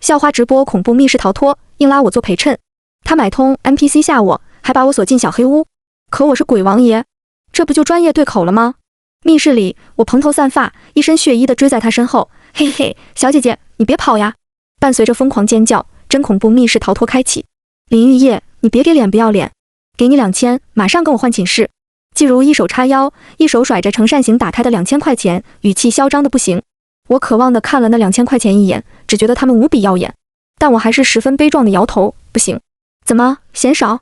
校花直播恐怖密室逃脱，硬拉我做陪衬。他买通 NPC 吓我，还把我锁进小黑屋。可我是鬼王爷，这不就专业对口了吗？密室里，我蓬头散发，一身血衣的追在他身后。嘿嘿，小姐姐，你别跑呀！伴随着疯狂尖叫，真恐怖密室逃脱开启。林玉叶，你别给脸不要脸，给你2000，马上跟我换寝室。季如一手叉腰，一手甩着成扇形打开的2000块钱，语气嚣张的不行。我渴望的看了那2000块钱一眼，只觉得他们无比耀眼，但我还是十分悲壮的摇头，不行。怎么嫌少？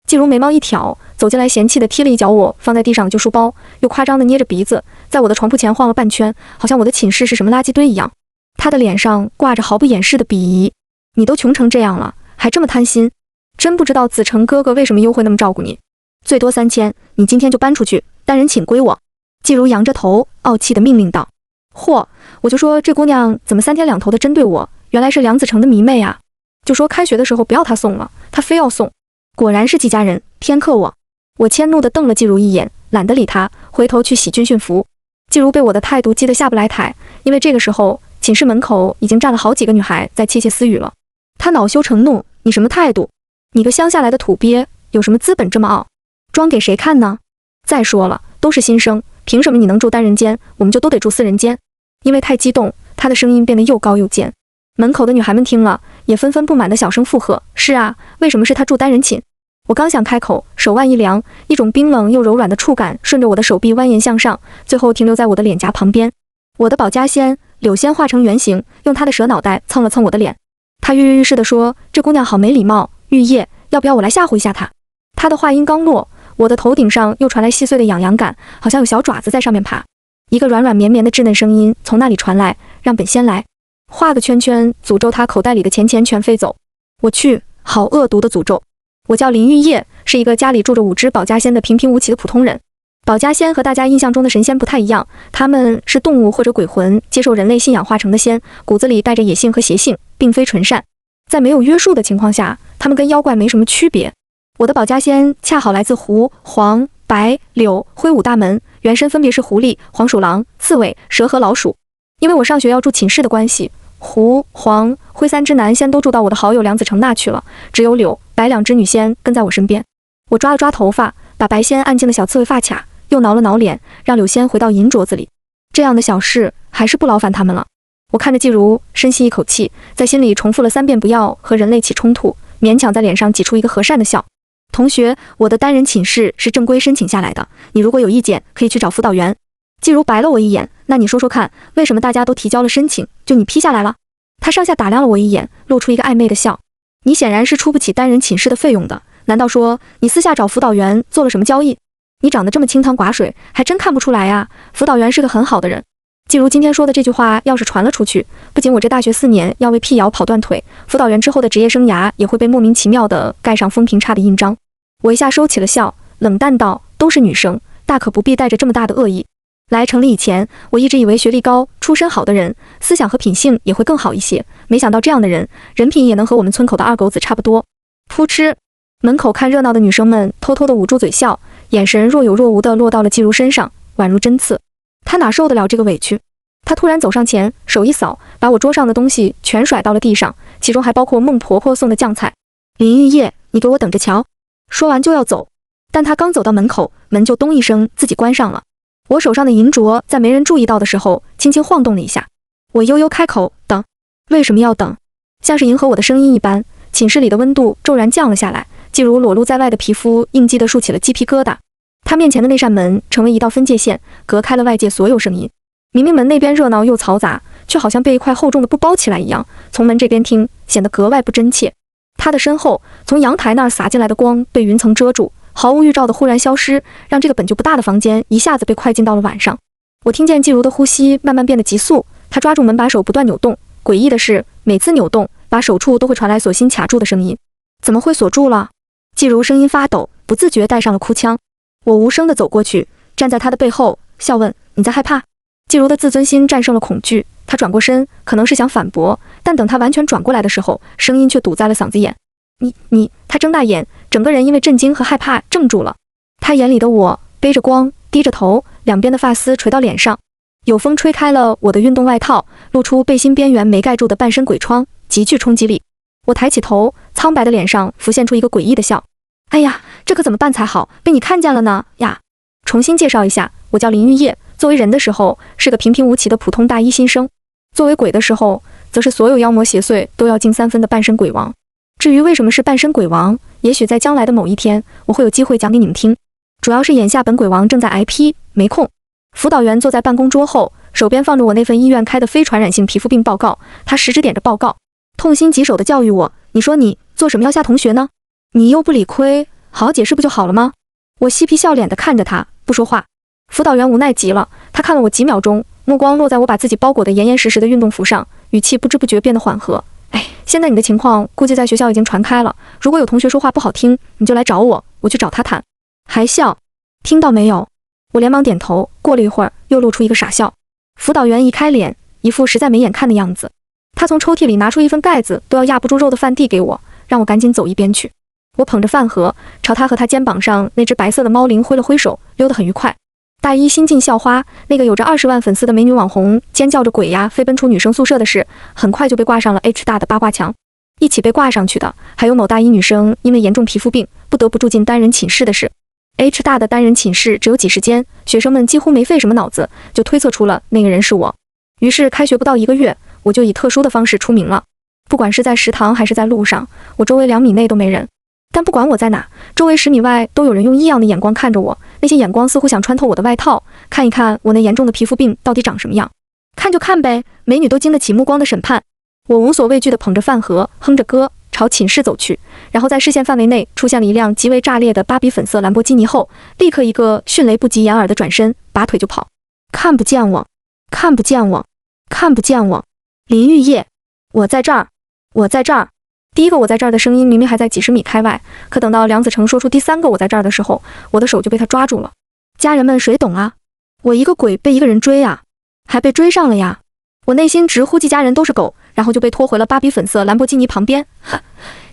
季如眉毛一挑，走进来嫌弃的踢了一脚我放在地上的旧书包，又夸张的捏着鼻子，在我的床铺前晃了半圈，好像我的寝室是什么垃圾堆一样。他的脸上挂着毫不掩饰的鄙夷。你都穷成这样了，还这么贪心，真不知道子成哥哥为什么又会那么照顾你。最多3000，你今天就搬出去，单人寝归我。季如扬着头，傲气的命令道。嚯，我就说这姑娘怎么3天2头的针对我，原来是梁子成的迷妹啊。就说开学的时候不要他送了，他非要送。果然是季家人，偏克我。我迁怒地瞪了季如一眼，懒得理他，回头去洗军训服。季如被我的态度激得下不来台，因为这个时候寝室门口已经站了好几个女孩在窃窃私语了。他恼羞成怒，你什么态度？你个乡下来的土鳖，有什么资本这么傲？装给谁看呢？再说了，都是新生，凭什么你能住单人间，我们就都得住4人间？因为太激动，他的声音变得又高又尖。门口的女孩们听了，也纷纷不满的小声附和。是啊，为什么是他住单人寝？我刚想开口，手腕一凉，一种冰冷又柔软的触感顺着我的手臂蜿蜒向上，最后停留在我的脸颊旁边。我的保家仙柳仙化成圆形，用她的蛇脑袋蹭了蹭我的脸。她跃跃欲试地说：“这姑娘好没礼貌，玉叶，要不要我来吓唬一下她？”她的话音刚落，我的头顶上又传来细碎的痒痒感，好像有小爪子在上面爬。一个软软绵绵的稚嫩声音从那里传来：“让本仙来。”画个圈圈，诅咒他口袋里的钱全飞走。我去，好恶毒的诅咒！我叫林玉叶，是一个家里住着5只保家仙的平平无奇的普通人。保家仙和大家印象中的神仙不太一样，他们是动物或者鬼魂接受人类信仰化成的仙，骨子里带着野性和邪性，并非纯善。在没有约束的情况下，他们跟妖怪没什么区别。我的保家仙恰好来自胡、黄、白、柳、灰5大门，原身分别是狐狸、黄鼠狼、刺猬、蛇和老鼠。因为我上学要住寝室的关系，胡、黄、灰3只男仙都住到我的好友梁子成那去了，只有柳、白2只女仙跟在我身边。我抓了抓头发，把白仙按进了小刺猬发卡，又挠了挠脸，让柳仙回到银镯子里。这样的小事还是不劳烦他们了。我看着季如，深吸一口气，在心里重复了3遍不要和人类起冲突，勉强在脸上挤出一个和善的笑。同学，我的单人寝室是正规申请下来的，你如果有意见，可以去找辅导员。季如白了我一眼，那你说说看，为什么大家都提交了申请，就你批下来了？他上下打量了我一眼，露出一个暧昧的笑。你显然是出不起单人寝室的费用的，难道说你私下找辅导员做了什么交易？你长得这么清汤寡水，还真看不出来呀。辅导员是个很好的人。季如今天说的这句话要是传了出去，不仅我这大学4年要为辟谣跑断腿，辅导员之后的职业生涯也会被莫名其妙的盖上风评差的印章。我一下收起了笑，冷淡道：都是女生，大可不必带着这么大的恶意。来城里以前，我一直以为学历高、出身好的人，思想和品性也会更好一些，没想到这样的人，人品也能和我们村口的二狗子差不多。噗嗤！门口看热闹的女生们偷偷地捂住嘴笑，眼神若有若无地落到了季如身上，宛如针刺。她哪受得了这个委屈？她突然走上前，手一扫，把我桌上的东西全甩到了地上，其中还包括孟婆婆送的酱菜。林玉叶，你给我等着瞧！说完就要走，但她刚走到门口，门就咚一声自己关上了。我手上的银镯在没人注意到的时候轻轻晃动了一下，我悠悠开口：等。为什么要等？像是迎合我的声音一般，寝室里的温度骤然降了下来，季如裸露在外的皮肤应激地竖起了鸡皮疙瘩。他面前的那扇门成为一道分界线，隔开了外界所有声音。明明门那边热闹又嘈杂，却好像被一块厚重的布包起来一样，从门这边听显得格外不真切。他的身后，从阳台那儿洒进来的光被云层遮住，毫无预兆的忽然消失，让这个本就不大的房间一下子被快进到了晚上。我听见季如的呼吸慢慢变得急速，她抓住门把手不断扭动，诡异的是，每次扭动，把手处都会传来锁心卡住的声音。怎么会锁住了？季如声音发抖，不自觉带上了哭腔。我无声地走过去，站在她的背后，笑问：你在害怕？季如的自尊心战胜了恐惧，她转过身，可能是想反驳，但等她完全转过来的时候，声音却堵在了嗓子眼。你，她睁大眼，整个人因为震惊和害怕怔住了。她眼里的我背着光，低着头，两边的发丝垂到脸上，有风吹开了我的运动外套，露出背心边缘没盖住的半身鬼疮，极具冲击力。我抬起头，苍白的脸上浮现出一个诡异的笑。哎呀，这可怎么办才好？被你看见了呢呀！重新介绍一下，我叫林玉叶。作为人的时候，是个平平无奇的普通大一新生；作为鬼的时候，则是所有妖魔邪祟都要尽3分的半身鬼王。至于为什么是半身鬼王，也许在将来的某一天，我会有机会讲给你们听。主要是眼下本鬼王正在挨批，没空。辅导员坐在办公桌后，手边放着我那份医院开的非传染性皮肤病报告，他食指点着报告，痛心疾首地教育我：你说你做什么要吓同学呢？你又不理亏，好好解释不就好了吗？我嬉皮笑脸地看着他，不说话。辅导员无奈极了，他看了我几秒钟，目光落在我把自己包裹得严严实实的运动服上，语气不知不觉变得缓和。哎，现在你的情况估计在学校已经传开了，如果有同学说话不好听，你就来找我，我去找他谈。还笑，听到没有？我连忙点头，过了一会儿，又露出一个傻笑。辅导员移开脸，一副实在没眼看的样子。他从抽屉里拿出一份盖子都要压不住肉的饭递给我，让我赶紧走一边去。我捧着饭盒，朝他和他肩膀上那只白色的猫灵挥了挥手，溜得很愉快。大一新晋校花，那个有着20万粉丝的美女网红，尖叫着鬼呀飞奔出女生宿舍的事，很快就被挂上了 H 大的八卦墙。一起被挂上去的，还有某大一女生因为严重皮肤病，不得不住进单人寝室的事。H 大的单人寝室只有几十间，学生们几乎没费什么脑子，就推测出了那个人是我。于是开学不到1个月，我就以特殊的方式出名了。不管是在食堂还是在路上，我周围2米内都没人。但不管我在哪，周围10米外都有人用异样的眼光看着我，那些眼光似乎想穿透我的外套，看一看我那严重的皮肤病到底长什么样。看就看呗，美女都经得起目光的审判。我无所畏惧地捧着饭盒，哼着歌朝寝室走去，然后在视线范围内出现了一辆极为炸裂的芭比粉色兰博基尼后，立刻一个迅雷不及掩耳的转身，拔腿就跑。看不见我，看不见我，看不见我。林玉叶，我在这儿，我在这儿。第一个我在这儿的声音明明还在几十米开外，可等到梁子成说出第3个我在这儿的时候，我的手就被他抓住了。家人们谁懂啊？我一个鬼被一个人追啊，还被追上了呀！我内心直呼记家人都是狗，然后就被拖回了芭比粉色兰博基尼旁边。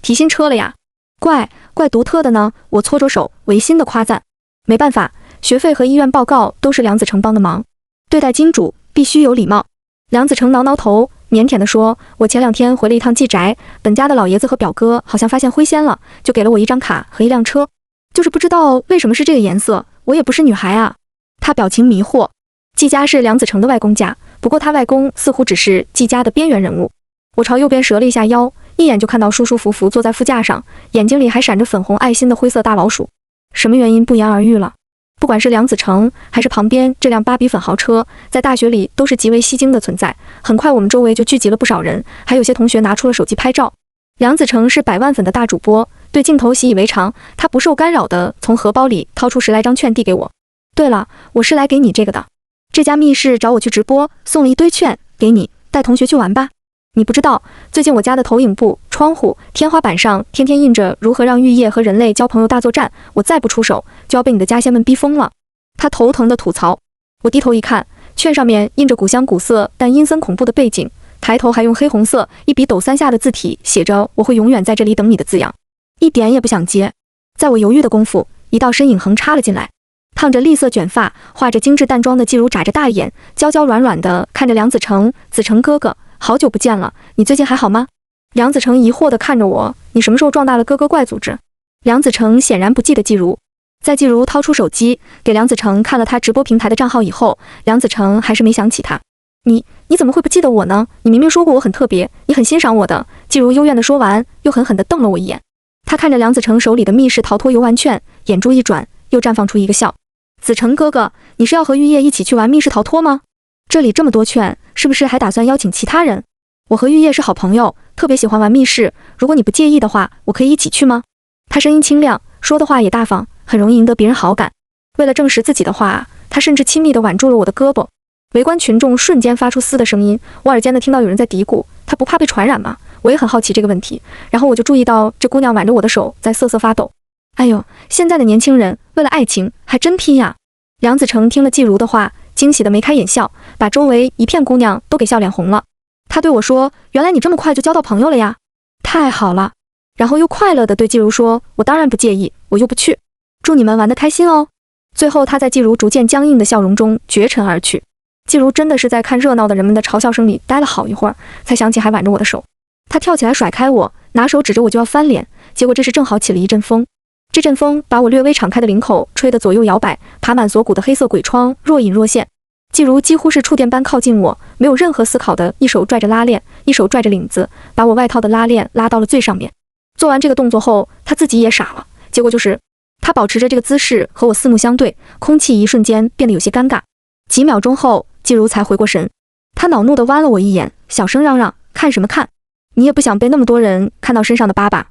提新车了呀，怪独特的呢！我搓着手，违心的夸赞。没办法，学费和医院报告都是梁子成帮的忙，对待金主必须有礼貌。梁子成挠挠头，腼腆地说：“我前2天回了一趟季宅，本家的老爷子和表哥好像发现灰仙了，就给了我一张卡和一辆车，就是不知道为什么是这个颜色，我也不是女孩啊。”他表情迷惑。季家是梁子成的外公家，不过他外公似乎只是季家的边缘人物。我朝右边折了一下腰，一眼就看到舒舒服服坐在副驾上，眼睛里还闪着粉红爱心的灰色大老鼠。什么原因不言而喻了。不管是梁子成还是旁边这辆芭比粉豪车，在大学里都是极为吸睛的存在。很快我们周围就聚集了不少人，还有些同学拿出了手机拍照。梁子成是100万粉的大主播，对镜头习以为常，他不受干扰地从荷包里掏出10来张券递给我。对了，我是来给你这个的，这家密室找我去直播，送了一堆券给你，带同学去玩吧。你不知道，最近我家的投影布、窗户、天花板上天天印着如何让玉叶和人类交朋友大作战，我再不出手就要被你的家仙们逼疯了。他头疼地吐槽。我低头一看，券上面印着古香古色但阴森恐怖的背景，抬头还用黑红色一笔抖3下的字体写着我会永远在这里等你的字样，一点也不想接。在我犹豫的功夫，一道身影横插了进来，烫着栗色卷发，画着精致淡妆的季如眨着大眼，娇娇软软的看着梁子成：“子成哥哥，好久不见了，你最近还好吗？”梁子成疑惑地看着我：“你什么时候壮大了哥哥怪组织？”梁子成显然不记得季如。在季如掏出手机给梁子成看了他直播平台的账号以后，梁子成还是没想起他。你怎么会不记得我呢？你明明说过我很特别，你很欣赏我的。季如幽怨地说完，又狠狠地瞪了我一眼。他看着梁子成手里的密室逃脱游玩券，眼珠一转，又绽放出一个笑。子成哥哥，你是要和玉叶一起去玩密室逃脱吗？这里这么多券，是不是还打算邀请其他人？我和玉叶是好朋友，特别喜欢玩密室，如果你不介意的话，我可以一起去吗？他声音清亮，说的话也大方，很容易赢得别人好感。为了证实自己的话，他甚至亲密地挽住了我的胳膊。围观群众瞬间发出嘶的声音，我耳尖的听到有人在嘀咕：“他不怕被传染吗？”我也很好奇这个问题，然后我就注意到这姑娘挽着我的手在瑟瑟发抖。哎呦，现在的年轻人为了爱情还真拼呀！梁子成听了季如的话，惊喜的眉开眼笑，把周围一片姑娘都给笑脸红了。他对我说：“原来你这么快就交到朋友了呀，太好了。”然后又快乐地对季如说：“我当然不介意，我又不去。祝你们玩得开心哦。”最后他在季如逐渐僵硬的笑容中绝尘而去。季如真的是在看热闹的人们的嘲笑声里待了好一会儿，才想起还挽着我的手。他跳起来甩开我，拿手指着我就要翻脸，结果这时正好起了一阵风，这阵风把我略微敞开的领口吹得左右摇摆，爬满锁骨的黑色鬼疮若隐若现。季如几乎是触电般靠近我，没有任何思考的一手拽着拉链，一手拽着领子，把我外套的拉链拉到了最上面。做完这个动作后，他自己也傻了，结果就是他保持着这个姿势和我四目相对，空气一瞬间变得有些尴尬。几秒钟后，季如才回过神，他恼怒地剜了我一眼，小声嚷嚷：“看什么看？你也不想被那么多人看到身上的疤吧？”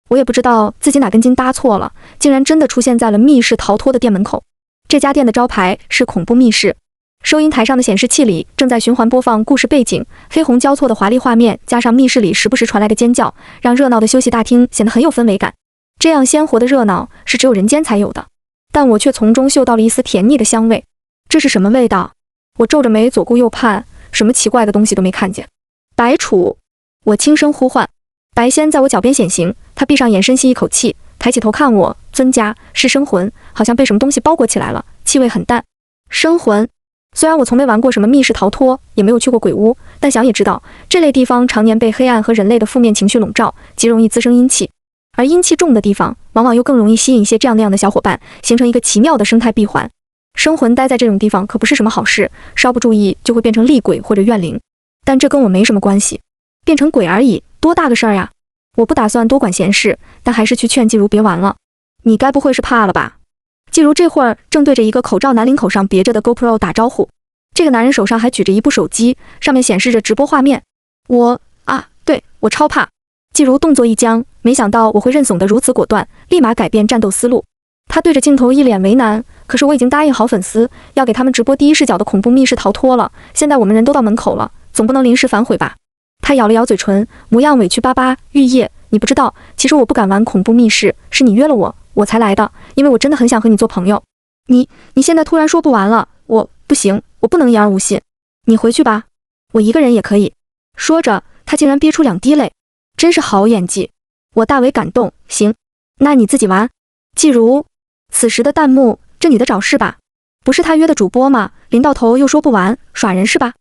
我也不知道自己哪根筋搭错了，竟然真的出现在了密室逃脱的店门口。这家店的招牌是恐怖密室，收音台上的显示器里正在循环播放故事背景，黑红交错的华丽画面，加上密室里时不时传来的尖叫，让热闹的休息大厅显得很有氛围感。这样鲜活的热闹是只有人间才有的，但我却从中嗅到了一丝甜腻的香味。这是什么味道？我皱着眉左顾右盼，什么奇怪的东西都没看见。白楚，我轻声呼唤。白仙在我脚边显形，他闭上眼深吸一口气，抬起头看我，尊家，是生魂，好像被什么东西包裹起来了，气味很淡。生魂。虽然我从没玩过什么密室逃脱，也没有去过鬼屋，但想也知道，这类地方常年被黑暗和人类的负面情绪笼罩，极容易滋生阴气。而阴气重的地方，往往又更容易吸引一些这样那样的小伙伴，形成一个奇妙的生态闭环。生魂待在这种地方可不是什么好事，稍不注意就会变成厉鬼或者怨灵。但这跟我没什么关系，变成鬼而已，多大个事儿呀！我不打算多管闲事，但还是去劝季如别玩了。你该不会是怕了吧？季如这会儿正对着一个口罩男领口上别着的 GoPro 打招呼，这个男人手上还举着一部手机，上面显示着直播画面。对，我超怕。季如动作一僵，没想到我会认怂得如此果断，立马改变战斗思路。他对着镜头一脸为难，可是我已经答应好粉丝，要给他们直播第一视角的恐怖密室逃脱了。现在我们人都到门口了，总不能临时反悔吧？他咬了咬嘴唇，模样委屈巴巴。玉叶，你不知道，其实我不敢玩恐怖密室，是你约了我才来的，因为我真的很想和你做朋友。你现在突然说不玩了，不行，我不能言而无信。你回去吧，我一个人也可以。说着，他竟然憋出2滴泪，真是好演技，我大为感动。行，那你自己玩。季如，此时的弹幕，这女的找事吧？不是她约的主播吗？临到头又说不玩，耍人是吧？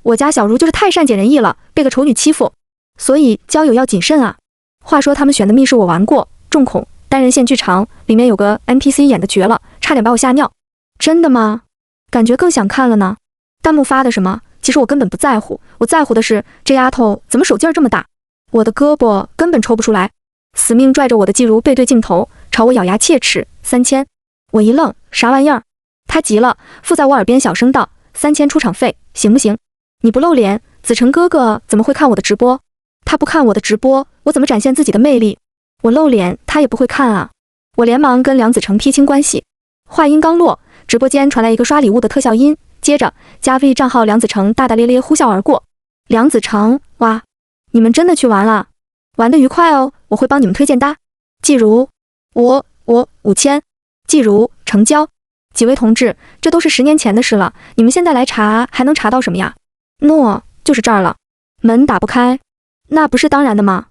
我家小如就是太善解人意了，被个丑女欺负，所以交友要谨慎啊。话说他们选的密室我玩过，重恐单人线剧场，里面有个 NPC 演的绝了，差点把我吓尿。真的吗？感觉更想看了呢。弹幕发的什么？其实我根本不在乎，我在乎的是这丫头怎么手劲儿这么大，我的胳膊根本抽不出来。死命拽着我的季如背对镜头，朝我咬牙切齿：3000。我一愣，啥玩意儿？他急了，附在我耳边小声道：3000出场费，行不行？你不露脸，子成哥哥怎么会看我的直播？他不看我的直播，我怎么展现自己的魅力？我露脸，他也不会看啊。我连忙跟梁子成撇清关系。话音刚落，直播间传来一个刷礼物的特效音，接着加 V 账号梁子成大大咧咧呼啸而过。梁子成，哇，你们真的去玩了？玩得愉快哦，我会帮你们推荐的。季如，我5000。季如，成交。几位同志，这都是10年前的事了，你们现在来查还能查到什么呀？诺，就是这儿了。门打不开？那不是当然的吗？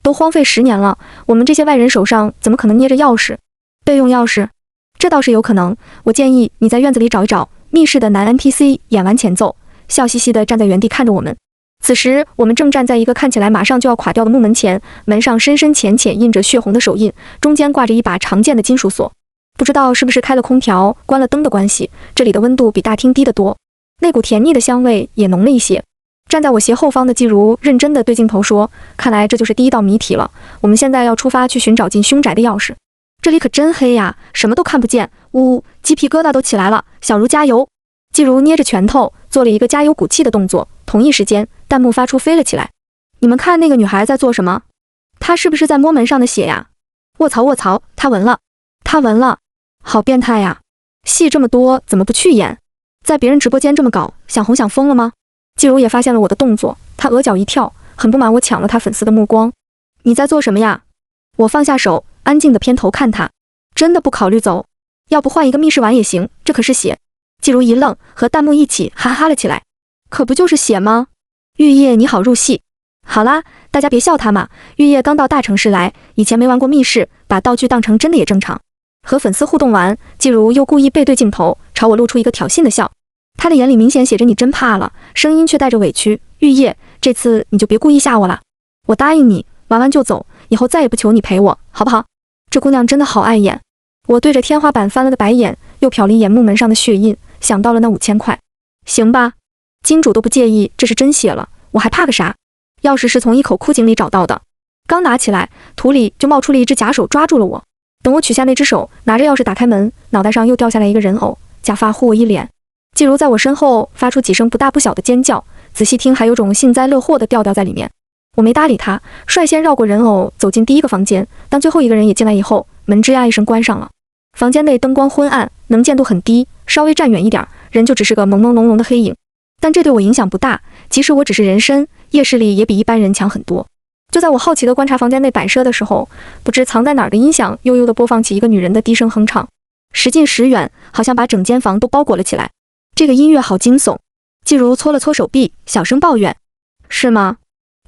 都荒废10年了，我们这些外人手上怎么可能捏着钥匙？备用钥匙？这倒是有可能，我建议你在院子里找一找。密室的男 NPC 演完前奏，笑嘻嘻地站在原地看着我们。此时我们正站在一个看起来马上就要垮掉的木门前，门上深深浅浅印着血红的手印，中间挂着一把常见的金属锁。不知道是不是开了空调关了灯的关系，这里的温度比大厅低得多，那股甜腻的香味也浓了一些。站在我斜后方的季如认真地对镜头说，看来这就是第一道谜题了，我们现在要出发去寻找进凶宅的钥匙。这里可真黑呀，什么都看不见，鸡皮疙瘩都起来了。小如加油！季如捏着拳头做了一个加油鼓气的动作，同一时间弹幕发出飞了起来。你们看那个女孩在做什么？她是不是在摸门上的血呀？卧槽，她闻了，好变态呀！戏这么多怎么不去演？在别人直播间这么搞，想红想疯了吗？季如也发现了我的动作，她额角一跳，很不满我抢了她粉丝的目光。你在做什么呀？我放下手，安静地偏头看她。真的不考虑走？要不换一个密室玩也行，这可是血。季如一愣，和弹幕一起哈哈了起来。可不就是血吗？玉叶你好入戏。好啦，大家别笑他嘛，玉叶刚到大城市来，以前没玩过密室，把道具当成真的也正常。和粉丝互动完，季如又故意背对镜头，朝我露出一个挑衅的笑。他的眼里明显写着你真怕了，声音却带着委屈。玉叶，这次你就别故意吓我了。我答应你，玩完就走，以后再也不求你陪我，好不好？这姑娘真的好碍眼。我对着天花板翻了个白眼，又瞟了一眼木门上的血印，想到了那5000块。行吧，金主都不介意，这是真血了，我还怕个啥？钥匙是从一口枯井里找到的，刚拿起来，土里就冒出了一只假手抓住了我。等我取下那只手，拿着钥匙打开门，脑袋上又掉下来一个人偶，假发糊我一脸。季如在我身后发出几声不大不小的尖叫，仔细听还有种幸灾乐祸的调调在里面。我没搭理他，率先绕过人偶走进第一个房间。当最后一个人也进来以后，门吱呀一声关上了。房间内灯光昏暗，能见度很低，稍微站远一点，人就只是个朦朦胧胧的黑影。但这对我影响不大，即使我只是人身，夜视力也比一般人强很多。就在我好奇地观察房间内摆设的时候，不知藏在哪儿的音响悠悠地播放起一个女人的低声哼唱，时近时远，好像把整间房都包裹了起来。这个音乐好惊悚。季如搓了搓手臂，小声抱怨：是吗？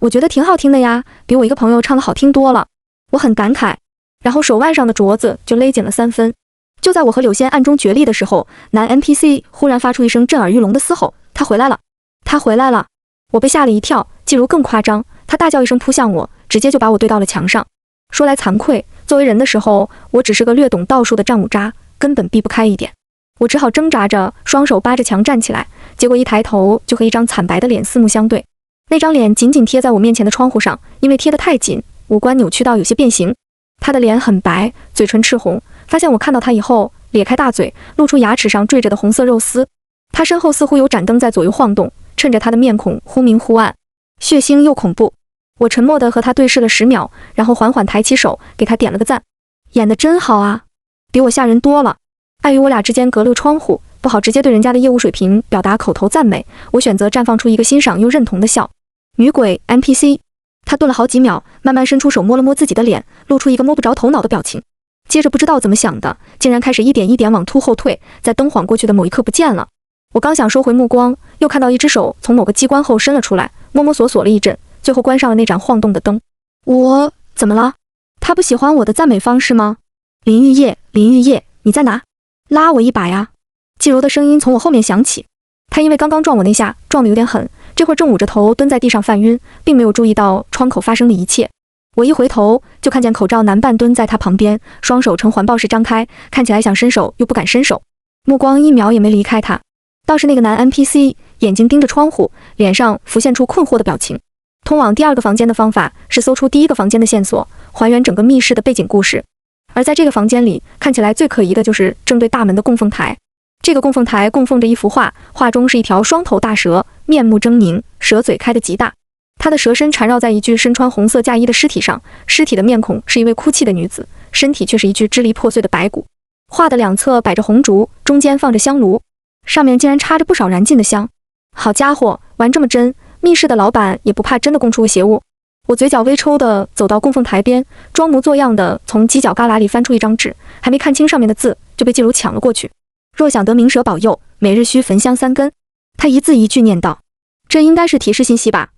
我觉得挺好听的呀，比我一个朋友唱的好听多了。我很感慨，然后手腕上的镯子就勒紧了3分。就在我和柳仙暗中角力的时候，男 NPC 忽然发出一声震耳欲聋的嘶吼：他回来了！他回来了！我被吓了一跳，季如更夸张，他大叫一声扑向我，直接就把我对到了墙上。说来惭愧，作为人的时候，我只是个略懂道术的战五渣，根本避不开一点。我只好挣扎着，双手扒着墙站起来，结果一抬头就和一张惨白的脸四目相对。那张脸紧紧贴在我面前的窗户上，因为贴得太紧，五官扭曲到有些变形。他的脸很白，嘴唇赤红，发现我看到他以后，咧开大嘴，露出牙齿上缀着的红色肉丝。他身后似乎有盏灯在左右晃动，衬着他的面孔忽明忽暗，血腥又恐怖。我沉默地和他对视了10秒，然后缓缓抬起手，给他点了个赞。演得真好啊，比我吓人多了。碍于我俩之间隔了个窗户，不好直接对人家的业务水平表达口头赞美，我选择绽放出一个欣赏又认同的笑。女鬼 NPC， 他顿了好几秒，慢慢伸出手摸了摸自己的脸，露出一个摸不着头脑的表情。接着不知道怎么想的，竟然开始一点一点往秃后退，在灯晃过去的某一刻不见了。我刚想收回目光，又看到一只手从某个机关后伸了出来，摸摸索索了一阵，最后关上了那盏晃动的灯。我怎么了？他不喜欢我的赞美方式吗？林玉叶，林玉叶，你在哪？拉我一把呀！季柔的声音从我后面响起。他因为刚刚撞我那下撞得有点狠，这会儿正捂着头蹲在地上犯晕，并没有注意到窗口发生的一切。我一回头就看见口罩男半蹲在他旁边，双手呈环抱式张开，看起来想伸手又不敢伸手，目光1秒也没离开他。倒是那个男 NPC 眼睛盯着窗户，脸上浮现出困惑的表情。通往第2个房间的方法是搜出第1个房间的线索，还原整个密室的背景故事。而在这个房间里，看起来最可疑的就是正对大门的供奉台。这个供奉台供奉着一幅画，画中是一条双头大蛇，面目狰狞，蛇嘴开得极大。它的蛇身缠绕在一具身穿红色嫁衣的尸体上，尸体的面孔是一位哭泣的女子，身体却是一具支离破碎的白骨。画的2侧摆着红烛，中间放着香炉，上面竟然插着不少燃尽的香。好家伙，玩这么真，密室的老板也不怕真的供出个邪物。我嘴角微抽地走到供奉台边，装模作样地从犄角旮旯里翻出一张纸，还没看清上面的字，就被季如抢了过去。若想得明蛇保佑，每日需焚香3根。他一字一句念道：这应该是提示信息吧？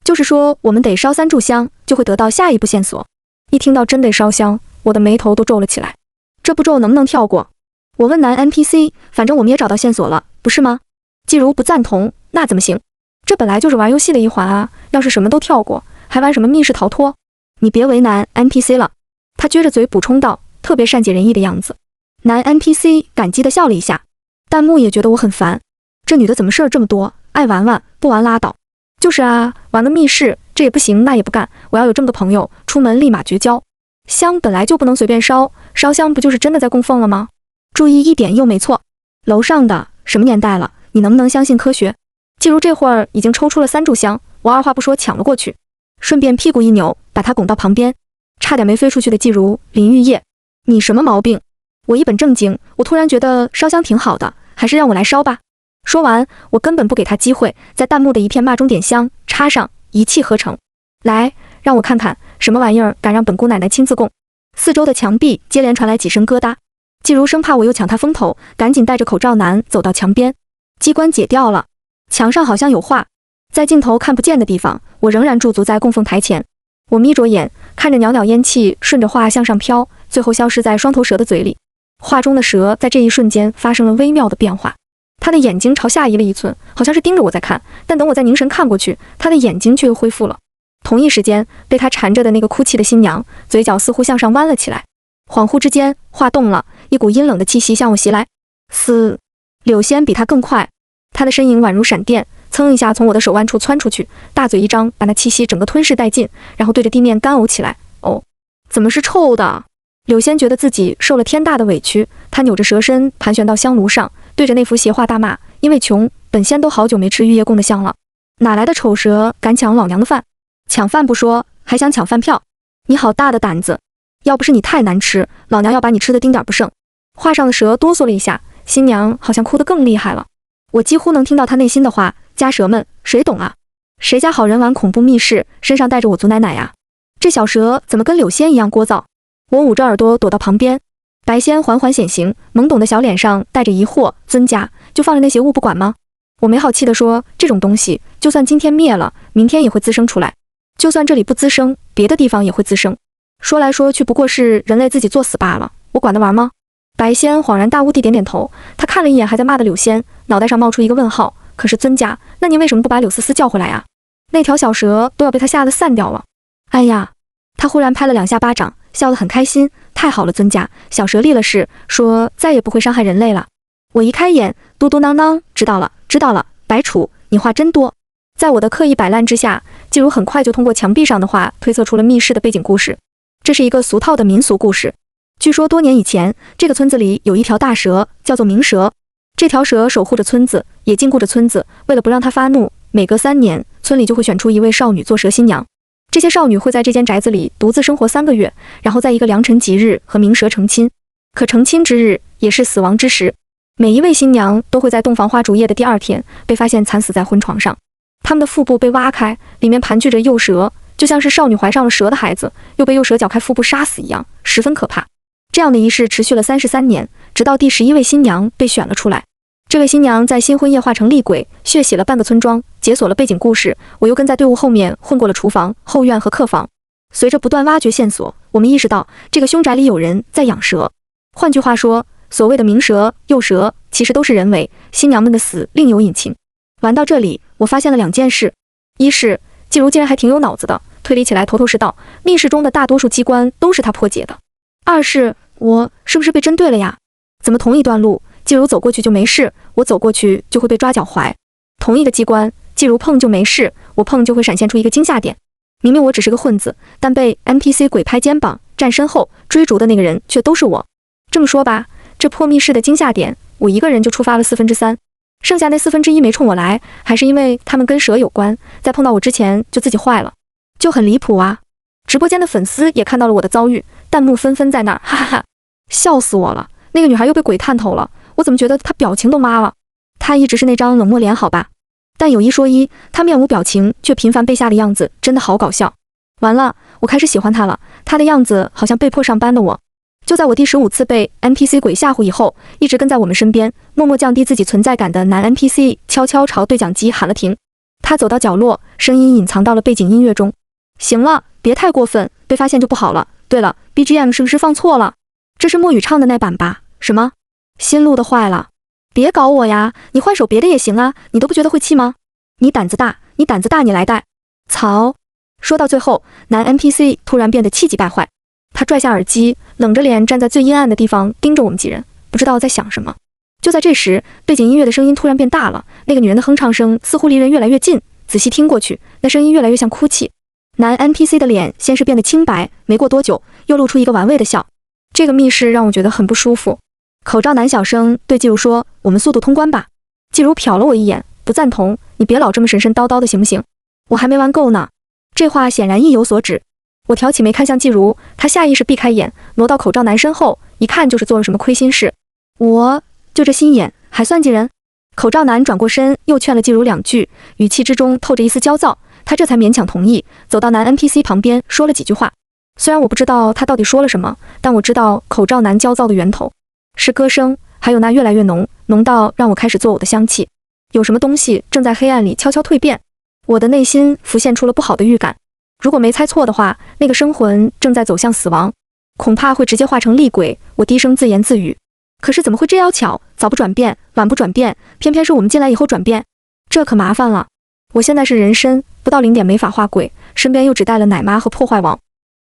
就是说我们得烧3炷香，就会得到下一步线索。一听到真得烧香，我的眉头都皱了起来。这步骤能不能跳过？我问男 NPC， 反正我们也找到线索了，不是吗？季如不赞同，那怎么行？这本来就是玩游戏的一环啊，要是什么都跳过，还玩什么密室逃脱？你别为难 NPC 了。他撅着嘴补充道，特别善解人意的样子。男 NPC 感激地笑了一下，弹幕也觉得我很烦。这女的怎么事儿这么多，爱玩玩，不玩拉倒。就是啊，玩个密室，这也不行那也不干，我要有这么多朋友，出门立马绝交。香本来就不能随便烧，烧香不就是真的在供奉了吗？注意一点又没错。楼上的什么年代了，你能不能相信科学？季如这会儿已经抽出了3炷香，我二话不说抢了过去，顺便屁股一扭，把他拱到旁边。差点没飞出去的季如，林玉叶，你什么毛病？我一本正经，我突然觉得烧香挺好的，还是让我来烧吧。说完，我根本不给他机会，在弹幕的一片骂中点香，插上，一气呵成。来，让我看看什么玩意儿敢让本姑奶奶亲自供。四周的墙壁接连传来几声疙瘩，季如生怕我又抢他风头，赶紧戴着口罩男走到墙边。机关解掉了，墙上好像有画，在镜头看不见的地方，我仍然驻足在供奉台前。我眯着眼，看着袅袅烟气顺着画向上飘，最后消失在双头蛇的嘴里。画中的蛇在这一瞬间发生了微妙的变化，他的眼睛朝下移了1寸，好像是盯着我在看，但等我再凝神看过去，他的眼睛却又恢复了。同一时间，被他缠着的那个哭泣的新娘，嘴角似乎向上弯了起来。恍惚之间，话动了，一股阴冷的气息向我袭来。嘶！柳仙比他更快，他的身影宛如闪电，噌一下从我的手腕处窜出去，大嘴一张，把那气息整个吞噬殆尽，然后对着地面干呕起来。哦，怎么是臭的？柳仙觉得自己受了天大的委屈，他扭着蛇身盘旋到香炉上，对着那幅邪画大骂：因为穷，本仙都好久没吃玉叶供的香了，哪来的丑蛇敢抢老娘的饭？抢饭不说，还想抢饭票？你好大的胆子！要不是你太难吃，老娘要把你吃的丁点不剩。画上的蛇哆嗦了一下，新娘好像哭得更厉害了。我几乎能听到她内心的话：家蛇们，谁懂啊？谁家好人玩恐怖密室，身上带着我祖奶奶呀？这小蛇怎么跟柳仙一样聒噪？我捂着耳朵躲到旁边。白仙缓缓显形，懵懂的小脸上带着疑惑：尊家就放着那邪物不管吗？我没好气地说：这种东西就算今天灭了，明天也会滋生出来，就算这里不滋生，别的地方也会滋生。说来说去不过是人类自己作死罢了，我管得完吗？白仙恍然大悟地点点头，他看了一眼还在骂的柳仙，脑袋上冒出一个问号。可是尊家，那您为什么不把柳思思叫回来啊？那条小蛇都要被他吓得散掉了。哎呀，他忽然拍了2下巴掌，笑得很开心。太好了，尊家，小蛇立了誓，说再也不会伤害人类了。我一开眼，嘟嘟囔囔，知道了，知道了。白楚，你话真多。在我的刻意摆烂之下，季如很快就通过墙壁上的话推测出了密室的背景故事。这是一个俗套的民俗故事。据说多年以前，这个村子里有一条大蛇，叫做冥蛇。这条蛇守护着村子，也禁锢着村子。为了不让它发怒，每隔3年，村里就会选出一位少女做蛇新娘。这些少女会在这间宅子里独自生活3个月，然后在一个良辰吉日和冥蛇成亲。可成亲之日也是死亡之时，每一位新娘都会在洞房花烛夜的第2天被发现惨死在婚床上。她们的腹部被挖开，里面盘踞着幼蛇，就像是少女怀上了蛇的孩子，又被幼蛇绞开腹部杀死一样，十分可怕。这样的仪式持续了33年，直到第11位新娘被选了出来。这位新娘在新婚夜化成厉鬼，血洗了半个村庄，解锁了背景故事。我又跟在队伍后面混过了厨房、后院和客房。随着不断挖掘线索，我们意识到这个凶宅里有人在养蛇。换句话说，所谓的冥蛇、幼蛇其实都是人为，新娘们的死另有隐情。玩到这里，我发现了2件事：一是季如竟然还挺有脑子的，推理起来头头是道，密室中的大多数机关都是他破解的；二是我是不是被针对了呀？怎么同一段路，季如走过去就没事，我走过去就会被抓脚踝；同一个机关，季如碰就没事，我碰就会闪现出一个惊吓点。明明我只是个混子，但被 NPC 鬼拍肩膀站身后追逐的那个人却都是我。这么说吧，这破密室的惊吓点，我一个人就触发了3/4，剩下那1/4没冲我来，还是因为他们跟蛇有关，在碰到我之前就自己坏了，就很离谱啊。直播间的粉丝也看到了我的遭遇，弹幕纷纷在那儿哈哈哈，笑死我了。那个女孩又被鬼探头了，我怎么觉得她表情都麻了？她一直是那张冷漠脸好吧，但有一说一，她面无表情却频繁被吓的样子真的好搞笑。完了，我开始喜欢她了，她的样子好像被迫上班的我。就在我第15次被 NPC 鬼吓唬以后，一直跟在我们身边，默默降低自己存在感的男 NPC 悄悄朝对讲机喊了停。他走到角落，声音隐藏到了背景音乐中。行了，别太过分，被发现就不好了。对了 ，BGM 是不是放错了？这是墨雨唱的那版吧？什么？新录的坏了？别搞我呀！你换首别的也行啊，你都不觉得会气吗？你胆子大，你胆子大，你来带！曹。说到最后，男 NPC 突然变得气急败坏。他拽下耳机，冷着脸站在最阴暗的地方盯着我们几人，不知道在想什么。就在这时，背景音乐的声音突然变大了，那个女人的哼唱声似乎离人越来越近，仔细听过去，那声音越来越像哭泣。男 NPC 的脸先是变得清白，没过多久又露出一个玩味的笑。这个密室让我觉得很不舒服。口罩男小声对季如说：“我们速度通关吧。”季如瞟了我一眼，不赞同：“你别老这么神神叨叨的行不行？”我还没玩够呢。这话显然意有所指。我挑起眉看向季如，他下意识避开眼，挪到口罩男身后，一看就是做了什么亏心事。我就这心眼还算计人？口罩男转过身，又劝了季如2句，语气之中透着一丝焦躁。他这才勉强同意，走到男 NPC 旁边说了几句话。虽然我不知道他到底说了什么，但我知道口罩男焦躁的源头是歌声，还有那越来越浓到让我开始作呕的香气。有什么东西正在黑暗里悄悄蜕变，我的内心浮现出了不好的预感。如果没猜错的话，那个生魂正在走向死亡，恐怕会直接化成厉鬼。我低声自言自语。可是怎么会这样巧？早不转变，晚不转变，偏偏是我们进来以后转变，这可麻烦了。我现在是人参，不到0点没法化鬼，身边又只带了奶妈和破坏王。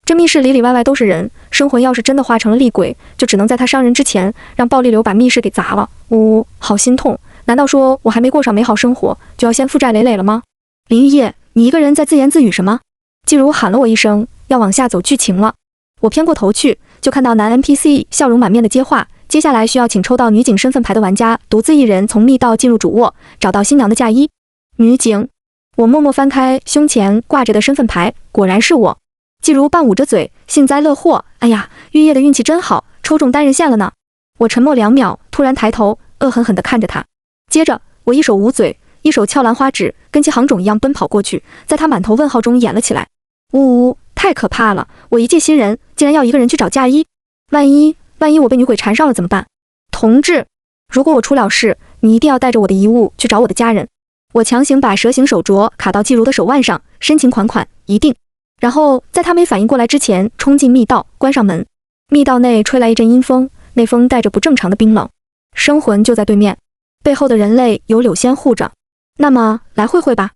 这密室里里外外都是人，生魂要是真的化成了厉鬼，就只能在他伤人之前，让暴力流把密室给砸了。呜，好心痛！难道说我还没过上美好生活，就要先负债累累了吗？林玉叶，你一个人在自言自语什么？季如喊了我一声，要往下走剧情了。我偏过头去，就看到男 NPC 笑容满面的接话。接下来需要请抽到女警身份牌的玩家独自一人从密道进入主卧，找到新娘的嫁衣。女警，我默默翻开胸前挂着的身份牌，果然是我。季如半捂着嘴，幸灾乐祸。哎呀，玉叶的运气真好，抽中单人线了呢。我沉默2秒，突然抬头，恶狠狠地看着他。接着，我一手捂嘴，一手撬兰花指，跟其行种一样奔跑过去，在他满头问号中演了起来。呜呜，太可怕了！我一介新人，竟然要一个人去找嫁衣，万一我被女鬼缠上了怎么办？同志，如果我出了事，你一定要带着我的遗物去找我的家人。我强行把蛇形手镯卡到季如的手腕上，深情款款，一定。然后在他没反应过来之前，冲进密道，关上门。密道内吹来一阵阴风，那风带着不正常的冰冷。生魂就在对面，背后的人类有柳仙护着。那么来会会吧。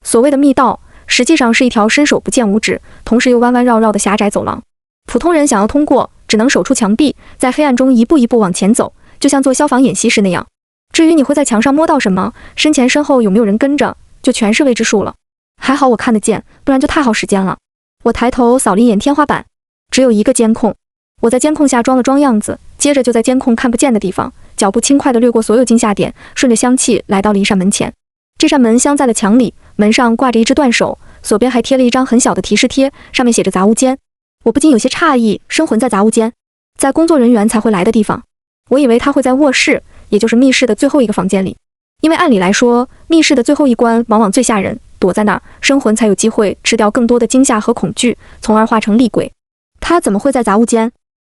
所谓的密道，实际上是一条伸手不见五指，同时又弯弯绕绕的狭窄走廊。普通人想要通过，只能守住墙壁，在黑暗中一步一步往前走，就像做消防演习时那样。至于你会在墙上摸到什么，身前身后有没有人跟着，就全是未知数了。还好我看得见，不然就太耗时间了。我抬头扫了一眼天花板，只有一个监控。我在监控下装了装样子，接着就在监控看不见的地方，脚步轻快地掠过所有惊吓点，顺着香气来到了一扇门前。这扇门镶在了墙里，门上挂着一只断手，左边还贴了一张很小的提示贴，上面写着杂物间。我不禁有些诧异，生魂在杂物间，在工作人员才会来的地方。我以为他会在卧室，也就是密室的最后一个房间里，因为按理来说，密室的最后一关往往最吓人，躲在那儿，生魂才有机会吃掉更多的惊吓和恐惧，从而化成厉鬼。他怎么会在杂物间？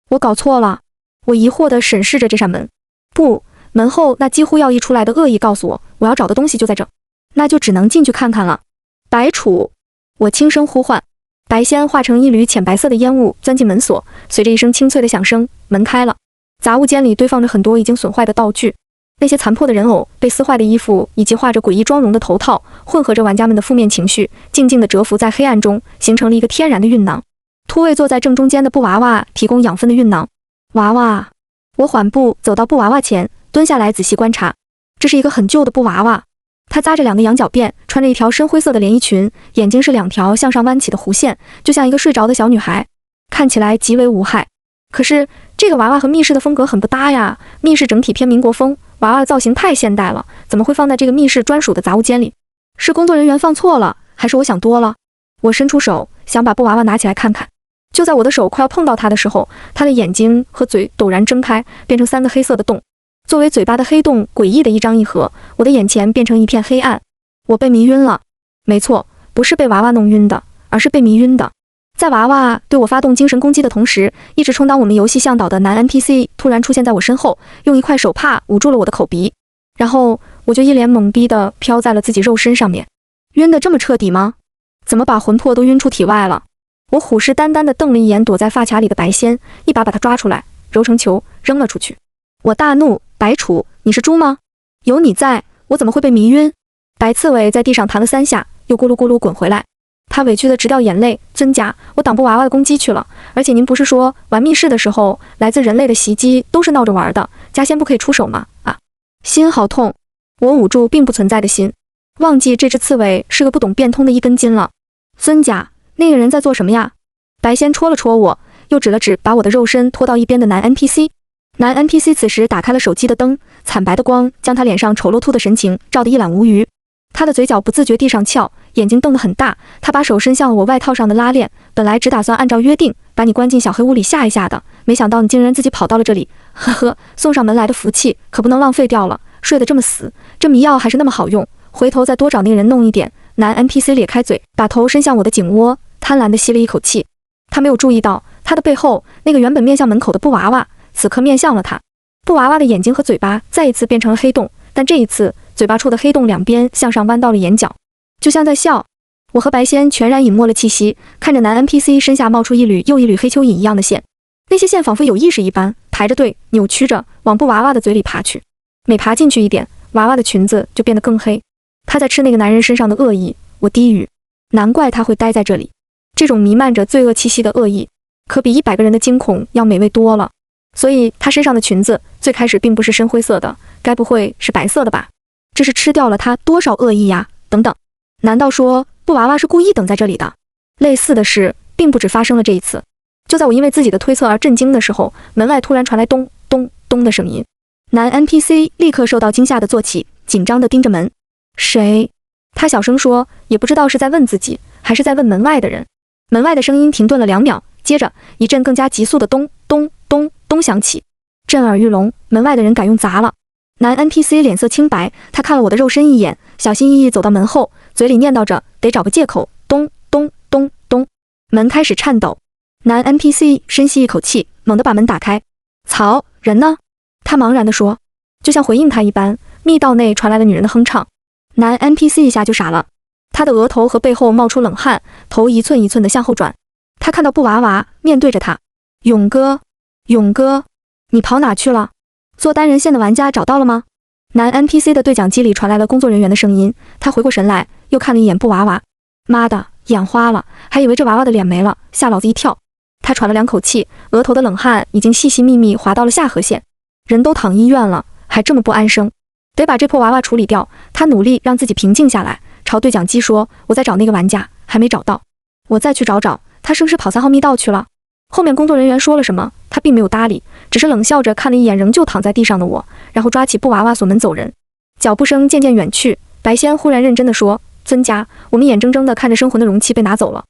我搞错了。我疑惑地审视着这扇门。不，门后那几乎要溢出来的恶意告诉我，我要找的东西就在这，那就只能进去看看了。白楚，我轻声呼唤。白仙化成一缕浅白色的烟雾钻进门锁，随着一声清脆的响声，门开了。杂物间里堆放着很多已经损坏的道具，那些残破的人偶、被撕坏的衣服以及画着诡异妆容的头套，混合着玩家们的负面情绪，静静地蛰伏在黑暗中，形成了一个天然的运囊。突位坐在正中间的布娃娃提供养分的运囊。娃娃，我缓步走到布娃娃前，蹲下来仔细观察。这是一个很旧的布娃娃，它扎着2个羊角辫，穿着一条深灰色的连衣裙，眼睛是2条向上弯起的弧线，就像一个睡着的小女孩，看起来极为无害。可是这个娃娃和密室的风格很不搭呀，密室整体偏民国风，娃娃的造型太现代了，怎么会放在这个密室专属的杂物间里？是工作人员放错了，还是我想多了？我伸出手想把布娃娃拿起来看看，就在我的手快要碰到它的时候，它的眼睛和嘴陡然睁开，变成3个黑色的洞。作为嘴巴的黑洞诡异的一张一合，我的眼前变成一片黑暗。我被迷晕了。没错，不是被娃娃弄晕的，而是被迷晕的。在娃娃对我发动精神攻击的同时，一直充当我们游戏向导的男 NPC 突然出现在我身后，用一块手帕捂住了我的口鼻，然后我就一脸懵逼地飘在了自己肉身上面。晕得这么彻底吗？怎么把魂魄都晕出体外了？我虎视眈眈地瞪了一眼躲在发卡里的白仙，一把他抓出来，揉成球扔了出去。我大怒，白楚，你是猪吗？有你在，我怎么会被迷晕？白刺猬在地上弹了3下，又咕噜咕噜滚回来。他委屈地直掉眼泪，尊家，我挡布娃娃的攻击去了，而且您不是说玩密室的时候，来自人类的袭击都是闹着玩的，家仙不可以出手吗？啊，心好痛。我捂住并不存在的心，忘记这只刺猬是个不懂变通的一根筋了。尊家，那个人在做什么呀？白仙戳了戳我，又指了指把我的肉身拖到一边的男 NPC。男 NPC 此时打开了手机的灯，惨白的光将他脸上丑陋兔的神情照得一览无余。他的嘴角不自觉地上翘，眼睛瞪得很大。他把手伸向了我外套上的拉链，本来只打算按照约定把你关进小黑屋里吓一吓的，没想到你竟然自己跑到了这里。呵呵，送上门来的福气可不能浪费掉了。睡得这么死，这迷药还是那么好用，回头再多找那个人弄一点。男 NPC 咧开嘴，把头伸向我的颈窝，贪婪地吸了一口气。他没有注意到他的背后那个原本面向门口的布娃娃，此刻面向了他。布娃娃的眼睛和嘴巴再一次变成了黑洞，但这一次嘴巴处的黑洞两边向上弯到了眼角，就像在笑。我和白仙全然隐没了气息，看着男 NPC 身下冒出一缕又一缕黑蚯蚓一样的线，那些线仿佛有意识一般排着队扭曲着往布娃娃的嘴里爬去。每爬进去一点，娃娃的裙子就变得更黑。他在吃那个男人身上的恶意。我低语，难怪他会待在这里。这种弥漫着罪恶气息的恶意，可比100个人的惊恐要美味多了。所以他身上的裙子最开始并不是深灰色的，该不会是白色的吧？这是吃掉了他多少恶意呀？等等，难道说布娃娃是故意等在这里的？类似的事并不止发生了这一次。就在我因为自己的推测而震惊的时候，门外突然传来咚咚咚的声音。男 NPC 立刻受到惊吓的坐起，紧张地盯着门。谁？他小声说，也不知道是在问自己，还是在问门外的人。门外的声音停顿了2秒，接着一阵更加急速的咚咚咚咚响起，震耳欲聋。门外的人敢用砸了。男 NPC 脸色青白，他看了我的肉身一眼，小心翼翼走到门后，嘴里念叨着得找个借口。咚咚咚咚，门开始颤抖。男 NPC 深吸一口气，猛地把门打开。曹，人呢？他茫然地说。就像回应他一般，密道内传来了女人的哼唱。男 NPC 一下就傻了，他的额头和背后冒出冷汗，头一寸一寸地向后转。他看到布娃娃面对着他。勇哥，勇哥，你跑哪去了？做单人线的玩家找到了吗？男 NPC 的对讲机里传来了工作人员的声音。他回过神来，又看了一眼布娃娃。妈的，眼花了，还以为这娃娃的脸没了，吓老子一跳。他喘了2口气，额头的冷汗已经细细密密滑到了下颌线。人都躺医院了，还这么不安生，得把这破娃娃处理掉。他努力让自己平静下来，朝对讲机说：“我在找那个玩家，还没找到，我再去找找。他是不是跑3号密道去了？”后面工作人员说了什么，他并没有搭理，只是冷笑着看了一眼仍旧躺在地上的我，然后抓起布娃娃锁门走人。脚步声渐渐远去，白仙忽然认真地说：“尊家，我们眼睁睁地看着生魂的容器被拿走了。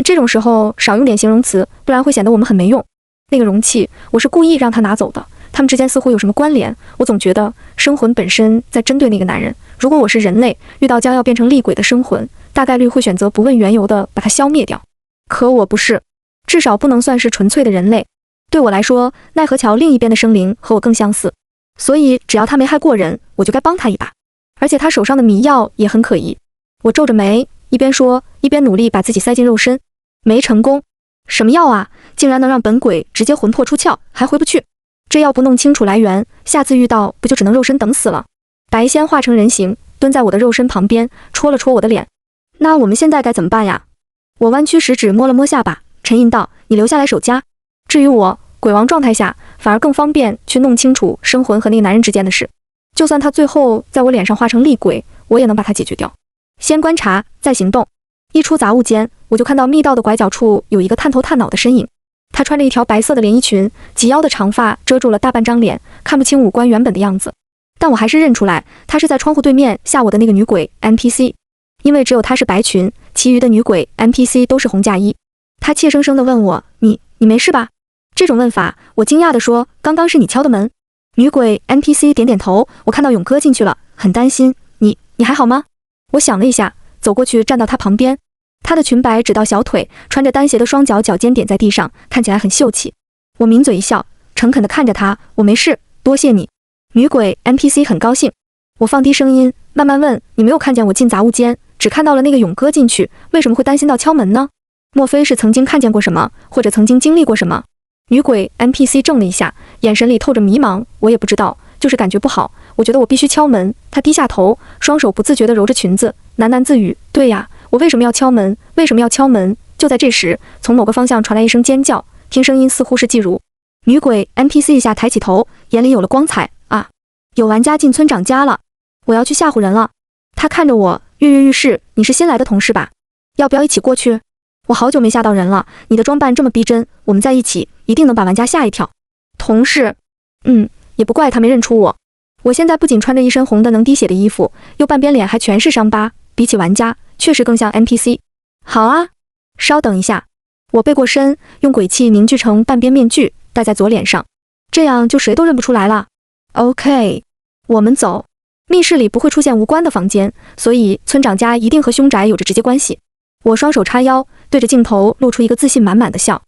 这种时候少用点形容词，不然会显得我们很没用。那个容器，我是故意让他拿走的。他们之间似乎有什么关联，我总觉得生魂本身在针对那个男人。如果我是人类，遇到将要变成厉鬼的生魂，大概率会选择不问缘由的把它消灭掉。可我不是，至少不能算是纯粹的人类。对我来说，奈何桥另一边的生灵和我更相似，所以只要他没害过人，我就该帮他一把。而且他手上的迷药也很可疑。”我皱着眉，一边说一边努力把自己塞进肉身。没成功。什么药啊，竟然能让本鬼直接魂魄出窍，还回不去？这药不弄清楚来源，下次遇到不就只能肉身等死了？白仙化成人形，蹲在我的肉身旁边，戳了戳我的脸。那我们现在该怎么办呀？我弯曲食指摸了摸下巴，沉吟道：“你留下来守家。至于我，鬼王状态下反而更方便去弄清楚生魂和那个男人之间的事。就算他最后在我脸上化成厉鬼，我也能把他解决掉。先观察，再行动。”一出杂物间，我就看到密道的拐角处有一个探头探脑的身影。他穿着一条白色的连衣裙，及腰的长发遮住了大半张脸，看不清五官原本的样子。但我还是认出来，她是在窗户对面吓我的那个女鬼 NPC， 因为只有她是白裙，其余的女鬼 NPC 都是红嫁衣。她怯生生地问我：“你没事吧？”这种问法，我惊讶地说：“刚刚是你敲的门。”女鬼 NPC 点点头，我看到勇哥进去了，很担心。你还好吗？我想了一下，走过去站到他旁边。她的裙摆只到小腿，穿着单鞋的双脚脚尖点在地上，看起来很秀气。我抿嘴一笑，诚恳地看着她：“我没事，多谢你。”女鬼 NPC 很高兴。我放低声音，慢慢问：“你没有看见我进杂物间，只看到了那个勇哥进去，为什么会担心到敲门呢？莫非是曾经看见过什么，或者曾经经历过什么？”女鬼 NPC 怔了一下，眼神里透着迷茫。我也不知道，就是感觉不好。我觉得我必须敲门。她低下头，双手不自觉地揉着裙子，喃喃自语：“对呀，我为什么要敲门？为什么要敲门？”就在这时，从某个方向传来一声尖叫，听声音似乎是季如。女鬼 NPC 一下抬起头，眼里有了光彩。啊，有玩家进村长家了，我要去吓唬人了。她看着我，跃跃欲试：“你是新来的同事吧？要不要一起过去？我好久没吓到人了，你的装扮这么逼真，我们在一起一定能把玩家吓一跳。”同事，也不怪他没认出我。我现在不仅穿着一身红的能滴血的衣服，右半边脸还全是伤疤，比起玩家，确实更像 NPC。好啊，稍等一下。我背过身，用鬼气凝聚成半边面具，戴在左脸上，这样就谁都认不出来了。OK， 我们走。密室里不会出现无关的房间，所以村长家一定和凶宅有着直接关系。我双手叉腰，对着镜头露出一个自信满满的笑。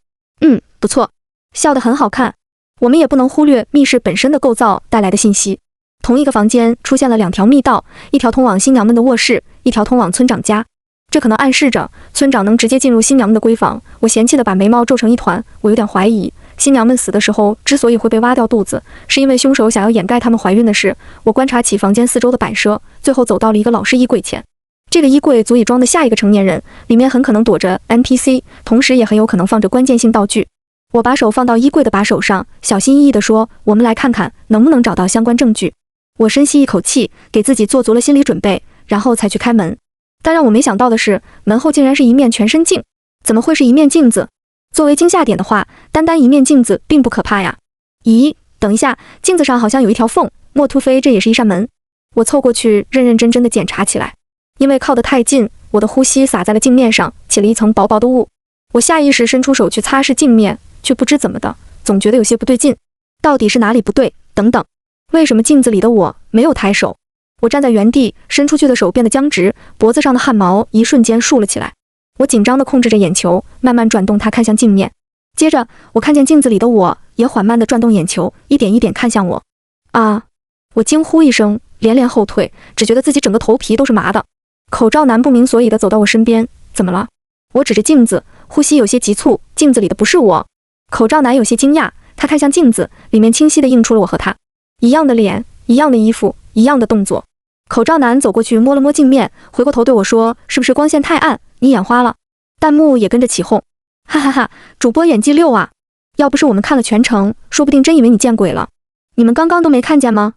不错，笑得很好看。我们也不能忽略密室本身的构造带来的信息。同一个房间出现了2条密道，一条通往新娘们的卧室，一条通往村长家。这可能暗示着村长能直接进入新娘们的闺房。我嫌弃地把眉毛皱成一团，我有点怀疑，新娘们死的时候之所以会被挖掉肚子，是因为凶手想要掩盖她们怀孕的事。我观察起房间四周的摆设，最后走到了一个老式衣柜前。这个衣柜足以装得下一个成年人，里面很可能躲着 NPC， 同时也很有可能放着关键性道具。我把手放到衣柜的把手上，小心翼翼地说：“我们来看看能不能找到相关证据。”我深吸一口气，给自己做足了心理准备，然后才去开门。但让我没想到的是，门后竟然是一面全身镜。怎么会是一面镜子？作为惊吓点的话，单单一面镜子并不可怕呀。咦，等一下，镜子上好像有一条缝，莫突非这也是一扇门？我凑过去，认认真真地检查起来。因为靠得太近，我的呼吸洒在了镜面上，起了一层薄薄的雾。我下意识伸出手去擦拭镜面，却不知怎么的，总觉得有些不对劲。到底是哪里不对？等等，为什么镜子里的我没有抬手？我站在原地，伸出去的手变得僵直，脖子上的汗毛一瞬间竖了起来。我紧张地控制着眼球，慢慢转动它看向镜面。接着，我看见镜子里的我也缓慢地转动眼球，一点一点看向我。啊！我惊呼一声，连连后退，只觉得自己整个头皮都是麻的。口罩男不明所以地走到我身边，怎么了？我指着镜子，呼吸有些急促，镜子里的不是我。口罩男有些惊讶，他看向镜子，里面清晰地映出了我和他一样的脸，一样的衣服，一样的动作。口罩男走过去摸了摸镜面，回过头对我说：“是不是光线太暗，你眼花了？”弹幕也跟着起哄，哈哈哈，主播演技溜啊！要不是我们看了全程，说不定真以为你见鬼了。你们刚刚都没看见吗？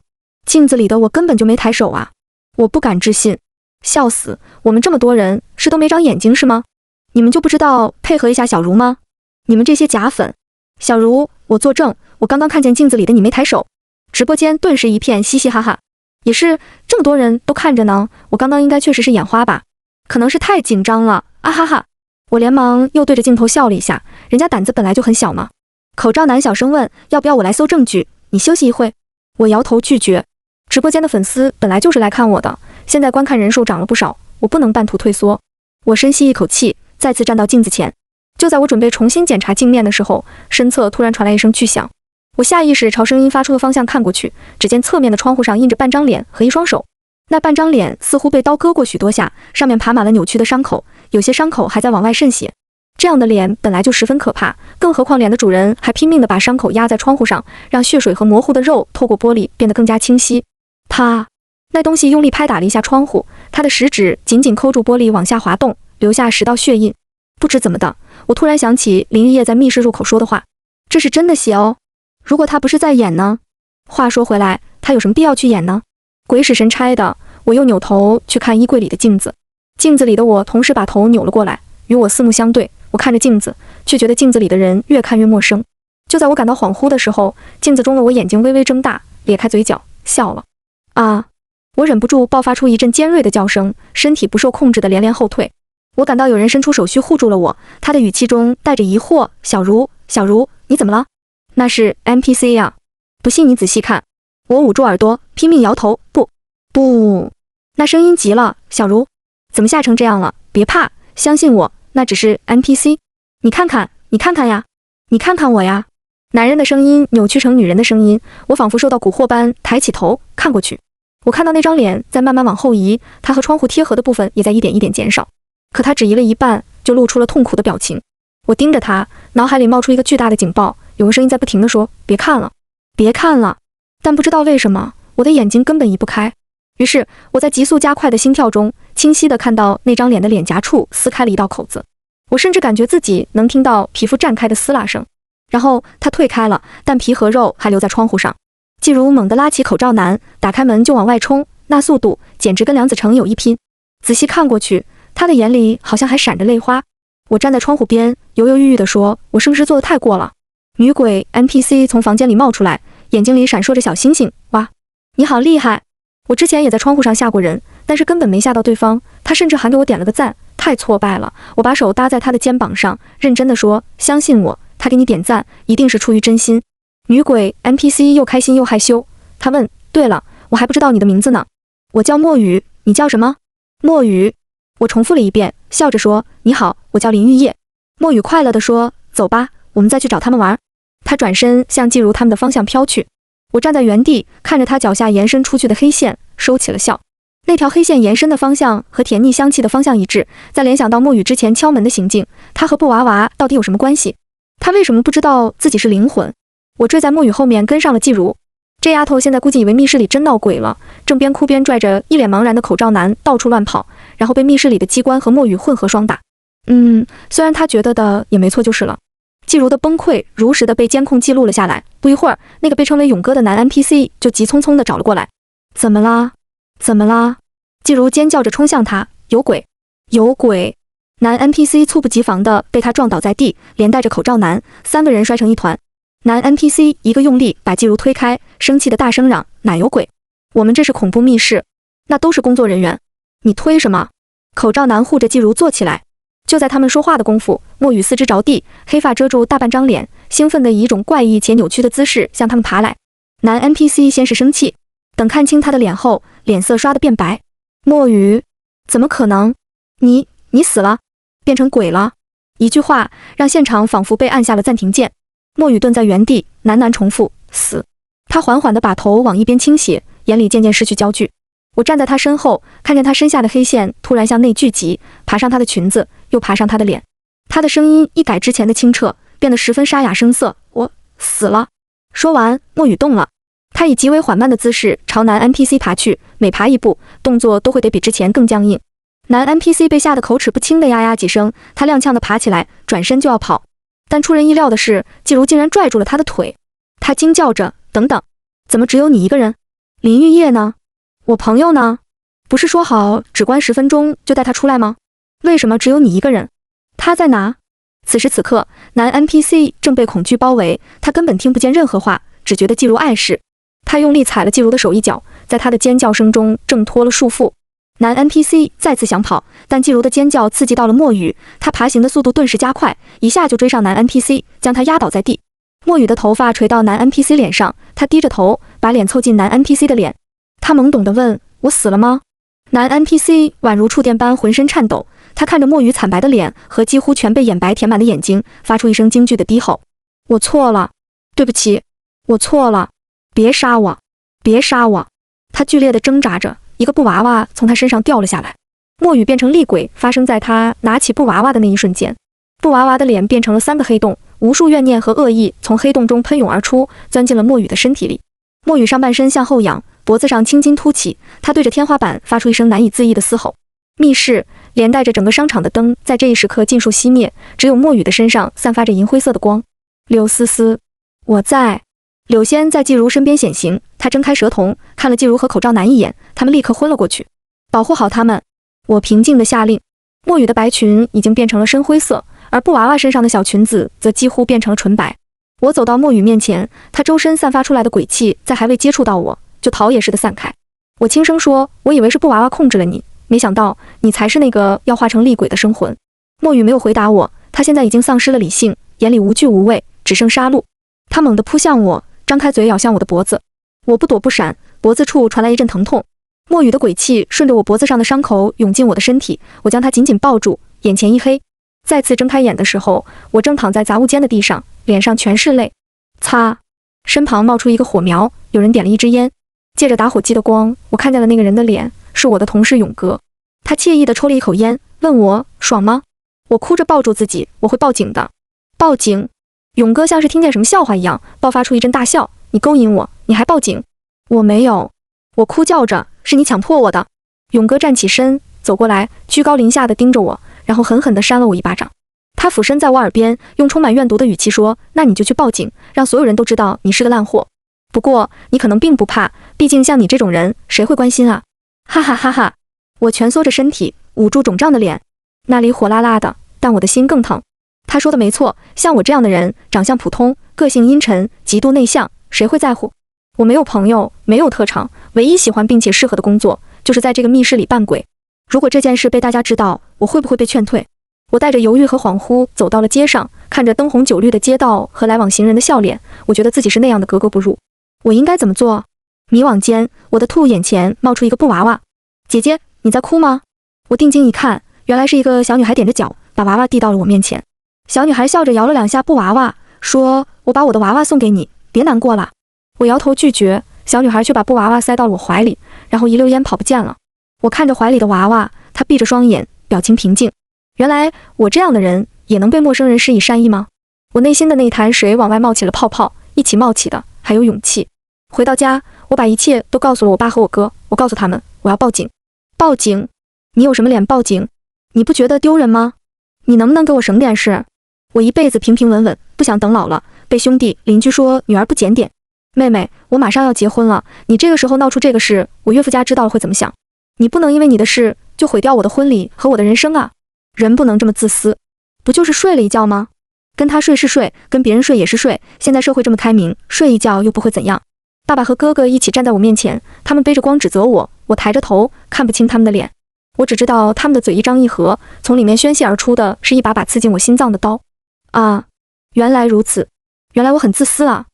镜子里的我根本就没抬手啊！我不敢置信。笑死！我们这么多人，是都没长眼睛是吗？你们就不知道配合一下小茹吗？你们这些假粉！小茹，我作证，我刚刚看见镜子里的你没抬手。直播间顿时一片嘻嘻哈哈。也是，这么多人都看着呢，我刚刚应该确实是眼花吧？可能是太紧张了，啊哈哈！我连忙又对着镜头笑了一下，人家胆子本来就很小嘛。口罩男小声问：“要不要我来搜证据？你休息一会。”我摇头拒绝。直播间的粉丝本来就是来看我的。现在观看人数涨了不少，我不能半途退缩。我深吸一口气，再次站到镜子前。就在我准备重新检查镜面的时候，身侧突然传来一声巨响。我下意识朝声音发出的方向看过去，只见侧面的窗户上印着半张脸和一双手。那半张脸似乎被刀割过许多下，上面爬满了扭曲的伤口，有些伤口还在往外渗血。这样的脸本来就十分可怕，更何况脸的主人还拼命地把伤口压在窗户上，让血水和模糊的肉透过玻璃变得更加清晰。啪！那东西用力拍打了一下窗户，他的食指紧紧抠住玻璃往下滑动，留下10道血印。不知怎么的，我突然想起林玉叶在密室入口说的话，这是真的血哦。如果他不是在演呢？话说回来，他有什么必要去演呢？鬼使神差的，我又扭头去看衣柜里的镜子。镜子里的我同时把头扭了过来，与我四目相对。我看着镜子，却觉得镜子里的人越看越陌生。就在我感到恍惚的时候，镜子中的我眼睛微微睁大，咧开嘴角笑了。啊！我忍不住爆发出一阵尖锐的叫声，身体不受控制的连连后退。我感到有人伸出手须护住了我，他的语气中带着疑惑：“小茹，小茹，你怎么了？”那是 NPC 呀！不信你仔细看。我捂住耳朵，拼命摇头：“不！”那声音急了：“小茹，怎么吓成这样了？别怕，相信我，那只是 NPC。你看看，你看看呀，你看看我呀！”男人的声音扭曲成女人的声音，我仿佛受到蛊惑般抬起头看过去。我看到那张脸在慢慢往后移，他和窗户贴合的部分也在一点一点减少，可他只移了一半，就露出了痛苦的表情。我盯着他，脑海里冒出一个巨大的警报，有个声音在不停地说：“别看了，别看了。”但不知道为什么，我的眼睛根本移不开。于是我在急速加快的心跳中，清晰地看到那张脸的脸颊处撕开了一道口子。我甚至感觉自己能听到皮肤绽开的撕拉声。然后他退开了，但皮和肉还留在窗户上。季如猛地拉起口罩男，打开门就往外冲，那速度简直跟梁子成有一拼。仔细看过去，他的眼里好像还闪着泪花。我站在窗户边，犹犹豫豫地说：“我是不是做得太过了？”女鬼 NPC 从房间里冒出来，眼睛里闪烁着小星星。哇，你好厉害！我之前也在窗户上吓过人，但是根本没吓到对方，他甚至还给我点了个赞，太挫败了。我把手搭在他的肩膀上，认真地说：“相信我，他给你点赞，一定是出于真心。”女鬼 NPC 又开心又害羞，她问：“对了，我还不知道你的名字呢。”“我叫墨雨，你叫什么？”“墨雨。”我重复了一遍，笑着说：“你好，我叫林玉叶。”墨雨快乐地说：“走吧，我们再去找他们玩。”他转身向季如他们的方向飘去。我站在原地，看着他脚下延伸出去的黑线，收起了笑。那条黑线延伸的方向和甜腻香气的方向一致，再联想到墨雨之前敲门的行径，他和布娃娃到底有什么关系？他为什么不知道自己是灵魂？我追在墨雨后面跟上了季如。这丫头现在估计以为密室里真闹鬼了，正边哭边拽着一脸茫然的口罩男到处乱跑，然后被密室里的机关和墨雨混合双打。虽然她觉得的也没错就是了。季如的崩溃如实的被监控记录了下来，不一会儿，那个被称为勇哥的男 NPC 就急匆匆的找了过来。怎么啦？怎么啦？季如尖叫着冲向他，有鬼！有鬼！男 NPC 猝不及防的被他撞倒在地，连带着口罩男3个人摔成一团。男 NPC 一个用力把季如推开，生气的大声嚷：哪有鬼？我们这是恐怖密室，那都是工作人员，你推什么？口罩男护着季如坐起来。就在他们说话的功夫，墨雨四肢着地，黑发遮住大半张脸，兴奋地以一种怪异且扭曲的姿势向他们爬来。男 NPC 先是生气，等看清他的脸后，脸色刷得变白。墨雨，怎么可能？你死了，变成鬼了？一句话让现场仿佛被按下了暂停键。墨雨顿在原地，喃喃重复：死。他缓缓地把头往一边倾斜，眼里渐渐失去焦距。我站在他身后，看见他身下的黑线突然向内聚集，爬上他的裙子，又爬上他的脸。他的声音一改之前的清澈，变得十分沙哑生涩：我死了。说完，墨雨动了。他以极为缓慢的姿势朝男 NPC 爬去，每爬一步，动作都会得比之前更僵硬。男 NPC 被吓得口齿不清的呀呀几声，他踉跄地爬起来，转身就要跑。但出人意料的是，季如竟然拽住了他的腿。他惊叫着：等等，怎么只有你一个人？林玉叶呢？我朋友呢？不是说好只关10分钟就带他出来吗？为什么只有你一个人？他在哪？此时此刻，男 NPC 正被恐惧包围，他根本听不见任何话，只觉得季如碍事。他用力踩了季如的手一脚，在他的尖叫声中挣脱了束缚。男 NPC 再次想跑，但季如的尖叫刺激到了墨雨，他爬行的速度顿时加快，一下就追上男 NPC，将他压倒在地。墨雨的头发垂到男 NPC 脸上，他低着头，把脸凑近男 NPC 的脸。他懵懂地问：我死了吗？男 NPC 宛如触电般浑身颤抖，他看着墨雨惨白的脸和几乎全被眼白填满的眼睛，发出一声惊惧的低吼：我错了，对不起，我错了，别杀我，别杀我！他剧烈地挣扎着，一个布娃娃从他身上掉了下来。墨雨变成厉鬼发生在他拿起布娃娃的那一瞬间，布娃娃的脸变成了3个黑洞，无数怨念和恶意从黑洞中喷涌而出，钻进了墨雨的身体里。墨雨上半身向后仰，脖子上青筋凸起，他对着天花板发出一声难以自抑的嘶吼。密室连带着整个商场的灯在这一时刻尽数熄灭，只有墨雨的身上散发着银灰色的光。柳思思，我在。柳仙在季如身边显形，他睁开蛇瞳，看了季如和口罩男一眼，他们立刻昏了过去。保护好他们，我平静地下令。墨雨的白裙已经变成了深灰色，而布娃娃身上的小裙子则几乎变成了纯白。我走到墨雨面前，他周身散发出来的鬼气在还未接触到我就逃也似的散开。我轻声说：我以为是布娃娃控制了你，没想到你才是那个要化成厉鬼的生魂。墨雨没有回答我，他现在已经丧失了理性，眼里无惧无畏，只剩杀戮。他猛地扑向我，张开嘴咬向我的脖子。我不躲不闪，脖子处传来一阵疼痛。墨雨的鬼气顺着我脖子上的伤口涌进我的身体，我将他紧紧抱住，眼前一黑。再次睁开眼的时候，我正躺在杂物间的地上，脸上全是泪。擦！身旁冒出一个火苗，有人点了一支烟。借着打火机的光，我看见了那个人的脸，是我的同事勇哥。他惬意地抽了一口烟，问我爽吗？我哭着抱住自己，我会报警的。报警？勇哥像是听见什么笑话一样，爆发出一阵大笑。你勾引我，你还报警？我没有。我哭叫着，是你强迫我的。勇哥站起身，走过来，居高临下地盯着我，然后狠狠地扇了我一巴掌。他俯身在我耳边，用充满怨毒的语气说：那你就去报警，让所有人都知道你是个烂货。不过你可能并不怕，毕竟像你这种人，谁会关心啊？哈哈哈哈！我蜷缩着身体，捂住肿胀的脸，那里火辣辣的，但我的心更疼。他说的没错，像我这样的人，长相普通，个性阴沉，极度内向，谁会在乎？我没有朋友，没有特长，唯一喜欢并且适合的工作，就是在这个密室里扮鬼。如果这件事被大家知道，我会不会被劝退？我带着犹豫和恍惚走到了街上，看着灯红酒绿的街道和来往行人的笑脸，我觉得自己是那样的格格不入。我应该怎么做？迷惘间，我的兔眼前冒出一个布娃娃。姐姐，你在哭吗？我定睛一看，原来是一个小女孩踮着脚，把娃娃递到了我面前。小女孩笑着摇了2下布娃娃，说：我把我的娃娃送给你，别难过了。我摇头拒绝，小女孩却把布娃娃塞到了我怀里，然后一溜烟跑不见了。我看着怀里的娃娃，她闭着双眼，表情平静。原来我这样的人也能被陌生人施以善意吗？我内心的那潭水往外冒起了泡泡，一起冒起的还有勇气。回到家，我把一切都告诉了我爸和我哥，我告诉他们我要报警。报警？你有什么脸报警？你不觉得丢人吗？你能不能给我省点事？我一辈子平平稳稳，不想等老了被兄弟邻居说女儿不检点。妹妹，我马上要结婚了，你这个时候闹出这个事，我岳父家知道了会怎么想？你不能因为你的事就毁掉我的婚礼和我的人生啊！人不能这么自私，不就是睡了一觉吗？跟他睡是睡，跟别人睡也是睡，现在社会这么开明，睡一觉又不会怎样。爸爸和哥哥一起站在我面前，他们背着光指责我，我抬着头看不清他们的脸，我只知道他们的嘴一张一合，从里面宣泄而出的是一把把刺进我心脏的刀。啊，原来如此，原来我很自私啊，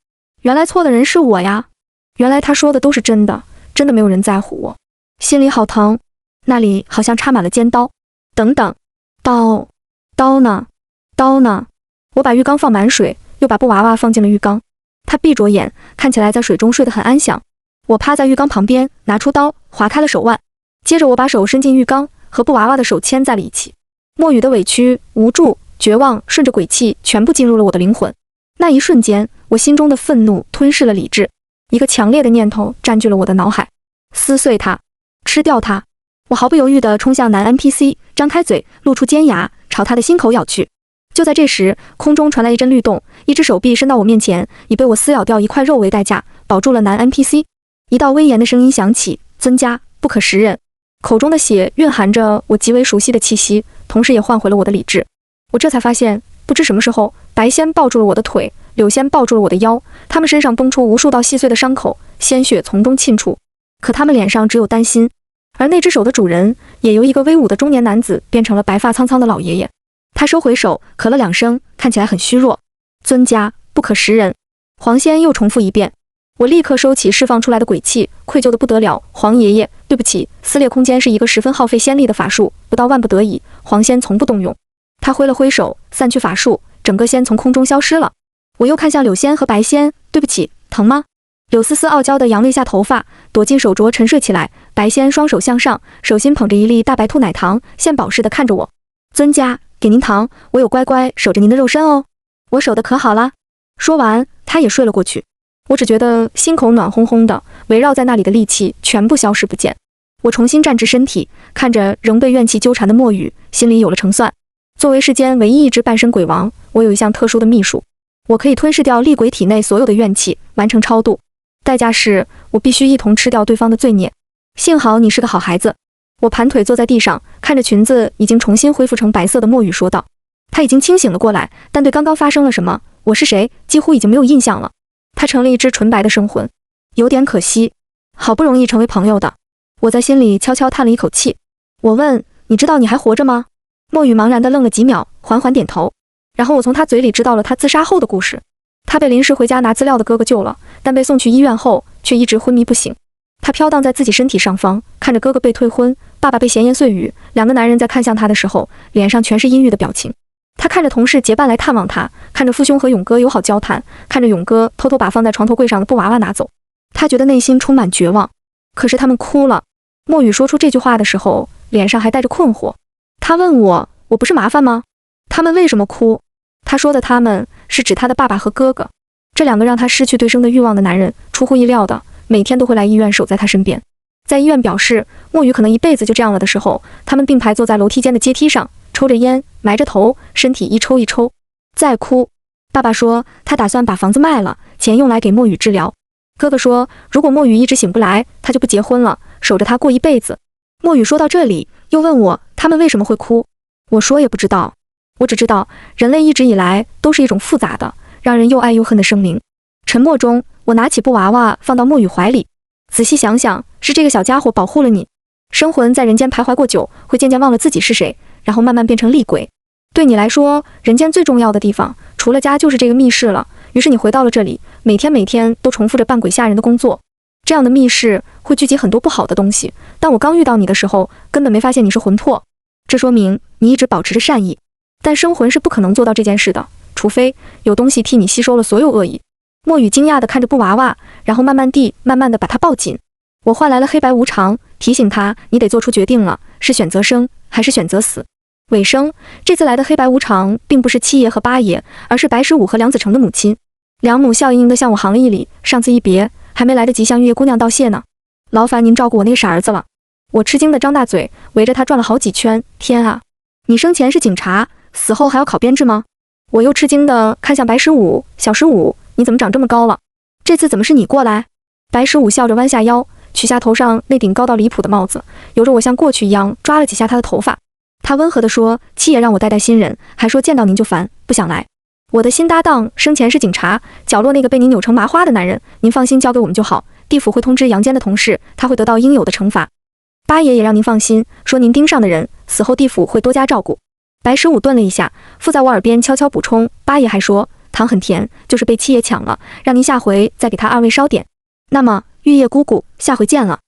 原来错的人是我呀，原来他说的都是真的，真的没有人在乎我，心里好疼，那里好像插满了尖刀。等等，刀呢？刀呢？我把浴缸放满水，又把布娃娃放进了浴缸。他闭着眼，看起来在水中睡得很安详。我趴在浴缸旁边，拿出刀，划开了手腕。接着我把手伸进浴缸，和布娃娃的手牵在了一起。墨雨的委屈、无助、绝望顺着鬼气全部进入了我的灵魂。那一瞬间，我心中的愤怒吞噬了理智，一个强烈的念头占据了我的脑海：撕碎它，吃掉它。我毫不犹豫地冲向男 NPC， 张开嘴，露出尖牙，朝他的心口咬去。就在这时，空中传来一阵律动，一只手臂伸到我面前，以被我撕咬掉一块肉为代价，保住了男 NPC。一道威严的声音响起：尊家，不可食人。口中的血蕴含着我极为熟悉的气息，同时也唤回了我的理智。我这才发现，不知什么时候，白仙抱住了我的腿，柳仙抱住了我的腰，他们身上崩出无数道细碎的伤口，鲜血从中沁出，可他们脸上只有担心。而那只手的主人也由一个威武的中年男子变成了白发苍苍的老爷爷。他收回手，咳了2声，看起来很虚弱。尊家，不可食人。黄仙又重复一遍。我立刻收起释放出来的鬼气，愧疚的不得了。黄爷爷，对不起，撕裂空间是一个十分耗费仙力的法术，不到万不得已，黄仙从不动用。他挥了挥手，散去法术，整个仙从空中消失了。我又看向柳仙和白仙，对不起，疼吗？柳思思傲娇地扬了一下头发，躲进手镯沉睡起来。白仙双手向上，手心捧着一粒大白兔奶糖，献宝似的看着我。尊家，给您糖，我有乖乖守着您的肉身哦，我守得可好啦。说完，他也睡了过去。我只觉得心口暖烘烘的，围绕在那里的戾气全部消失不见。我重新站直身体，看着仍被怨气纠缠的墨雨，心里有了成算。作为世间唯一一只半身鬼王，我有一项特殊的秘术，我可以吞噬掉厉鬼体内所有的怨气，完成超度。代价是我必须一同吃掉对方的罪孽。幸好你是个好孩子。我盘腿坐在地上，看着裙子已经重新恢复成白色的墨雨说道。他已经清醒了过来，但对刚刚发生了什么，我是谁，几乎已经没有印象了。他成了一只纯白的生魂，有点可惜，好不容易成为朋友的。我在心里悄悄叹了一口气。我问，你知道你还活着吗？墨雨茫然地愣了几秒，缓缓点头。然后我从他嘴里知道了他自杀后的故事。他被临时回家拿资料的哥哥救了，但被送去医院后却一直昏迷不醒。他飘荡在自己身体上方，看着哥哥被退婚，爸爸被闲言碎语，两个男人在看向他的时候，脸上全是阴郁的表情。他看着同事结伴来探望他，看着父兄和勇哥友好交谈，看着勇哥偷偷把放在床头柜上的布娃娃拿走。他觉得内心充满绝望。可是他们哭了。墨雨说出这句话的时候，脸上还带着困惑。他问我，我不是麻烦吗？他们为什么哭？他说的他们是指他的爸爸和哥哥，这两个让他失去对生的欲望的男人，出乎意料的每天都会来医院守在他身边。在医院表示墨雨可能一辈子就这样了的时候，他们并排坐在楼梯间的阶梯上，抽着烟，埋着头，身体一抽一抽。再哭。爸爸说他打算把房子卖了，钱用来给墨雨治疗。哥哥说如果墨雨一直醒不来，他就不结婚了，守着他过一辈子。墨雨说到这里，又问我他们为什么会哭。我说也不知道，我只知道人类一直以来都是一种复杂的让人又爱又恨的生灵。沉默中，我拿起布娃娃放到墨雨怀里。仔细想想，是这个小家伙保护了你。生魂在人间徘徊过久，会渐渐忘了自己是谁，然后慢慢变成厉鬼。对你来说，人间最重要的地方除了家就是这个密室了，于是你回到了这里，每天都重复着扮鬼吓人的工作。这样的密室会聚集很多不好的东西，但我刚遇到你的时候根本没发现你是魂魄，这说明你一直保持着善意。但生魂是不可能做到这件事的，除非有东西替你吸收了所有恶意。墨雨惊讶地看着布娃娃，然后慢慢地把它抱紧。我唤来了黑白无常，提醒他你得做出决定了，是选择生还是选择死。尾声，这次来的黑白无常并不是七爷和八爷，而是白十五和梁子成的母亲。梁母笑盈盈地向我行了一礼，上次一别，还没来得及向玉叶姑娘道谢呢。劳烦您照顾我那个傻儿子了。我吃惊的张大嘴，围着他转了好几圈。天啊，你生前是警察，死后还要考编制吗？我又吃惊的看向白十五，小十五，你怎么长这么高了？这次怎么是你过来？白十五笑着弯下腰，取下头上那顶高到离谱的帽子，由着我像过去一样抓了几下他的头发。他温和地说，七爷让我带带新人，还说见到您就烦，不想来。我的新搭档生前是警察，角落那个被您扭成麻花的男人，您放心交给我们就好，地府会通知阳间的同事，他会得到应有的惩罚。八爷也让您放心，说您盯上的人死后地府会多加照顾。白十五顿了一下，附在我耳边悄悄补充，八爷还说糖很甜，就是被七爷抢了，让您下回再给他二位烧点。那么玉叶姑姑，下回见了。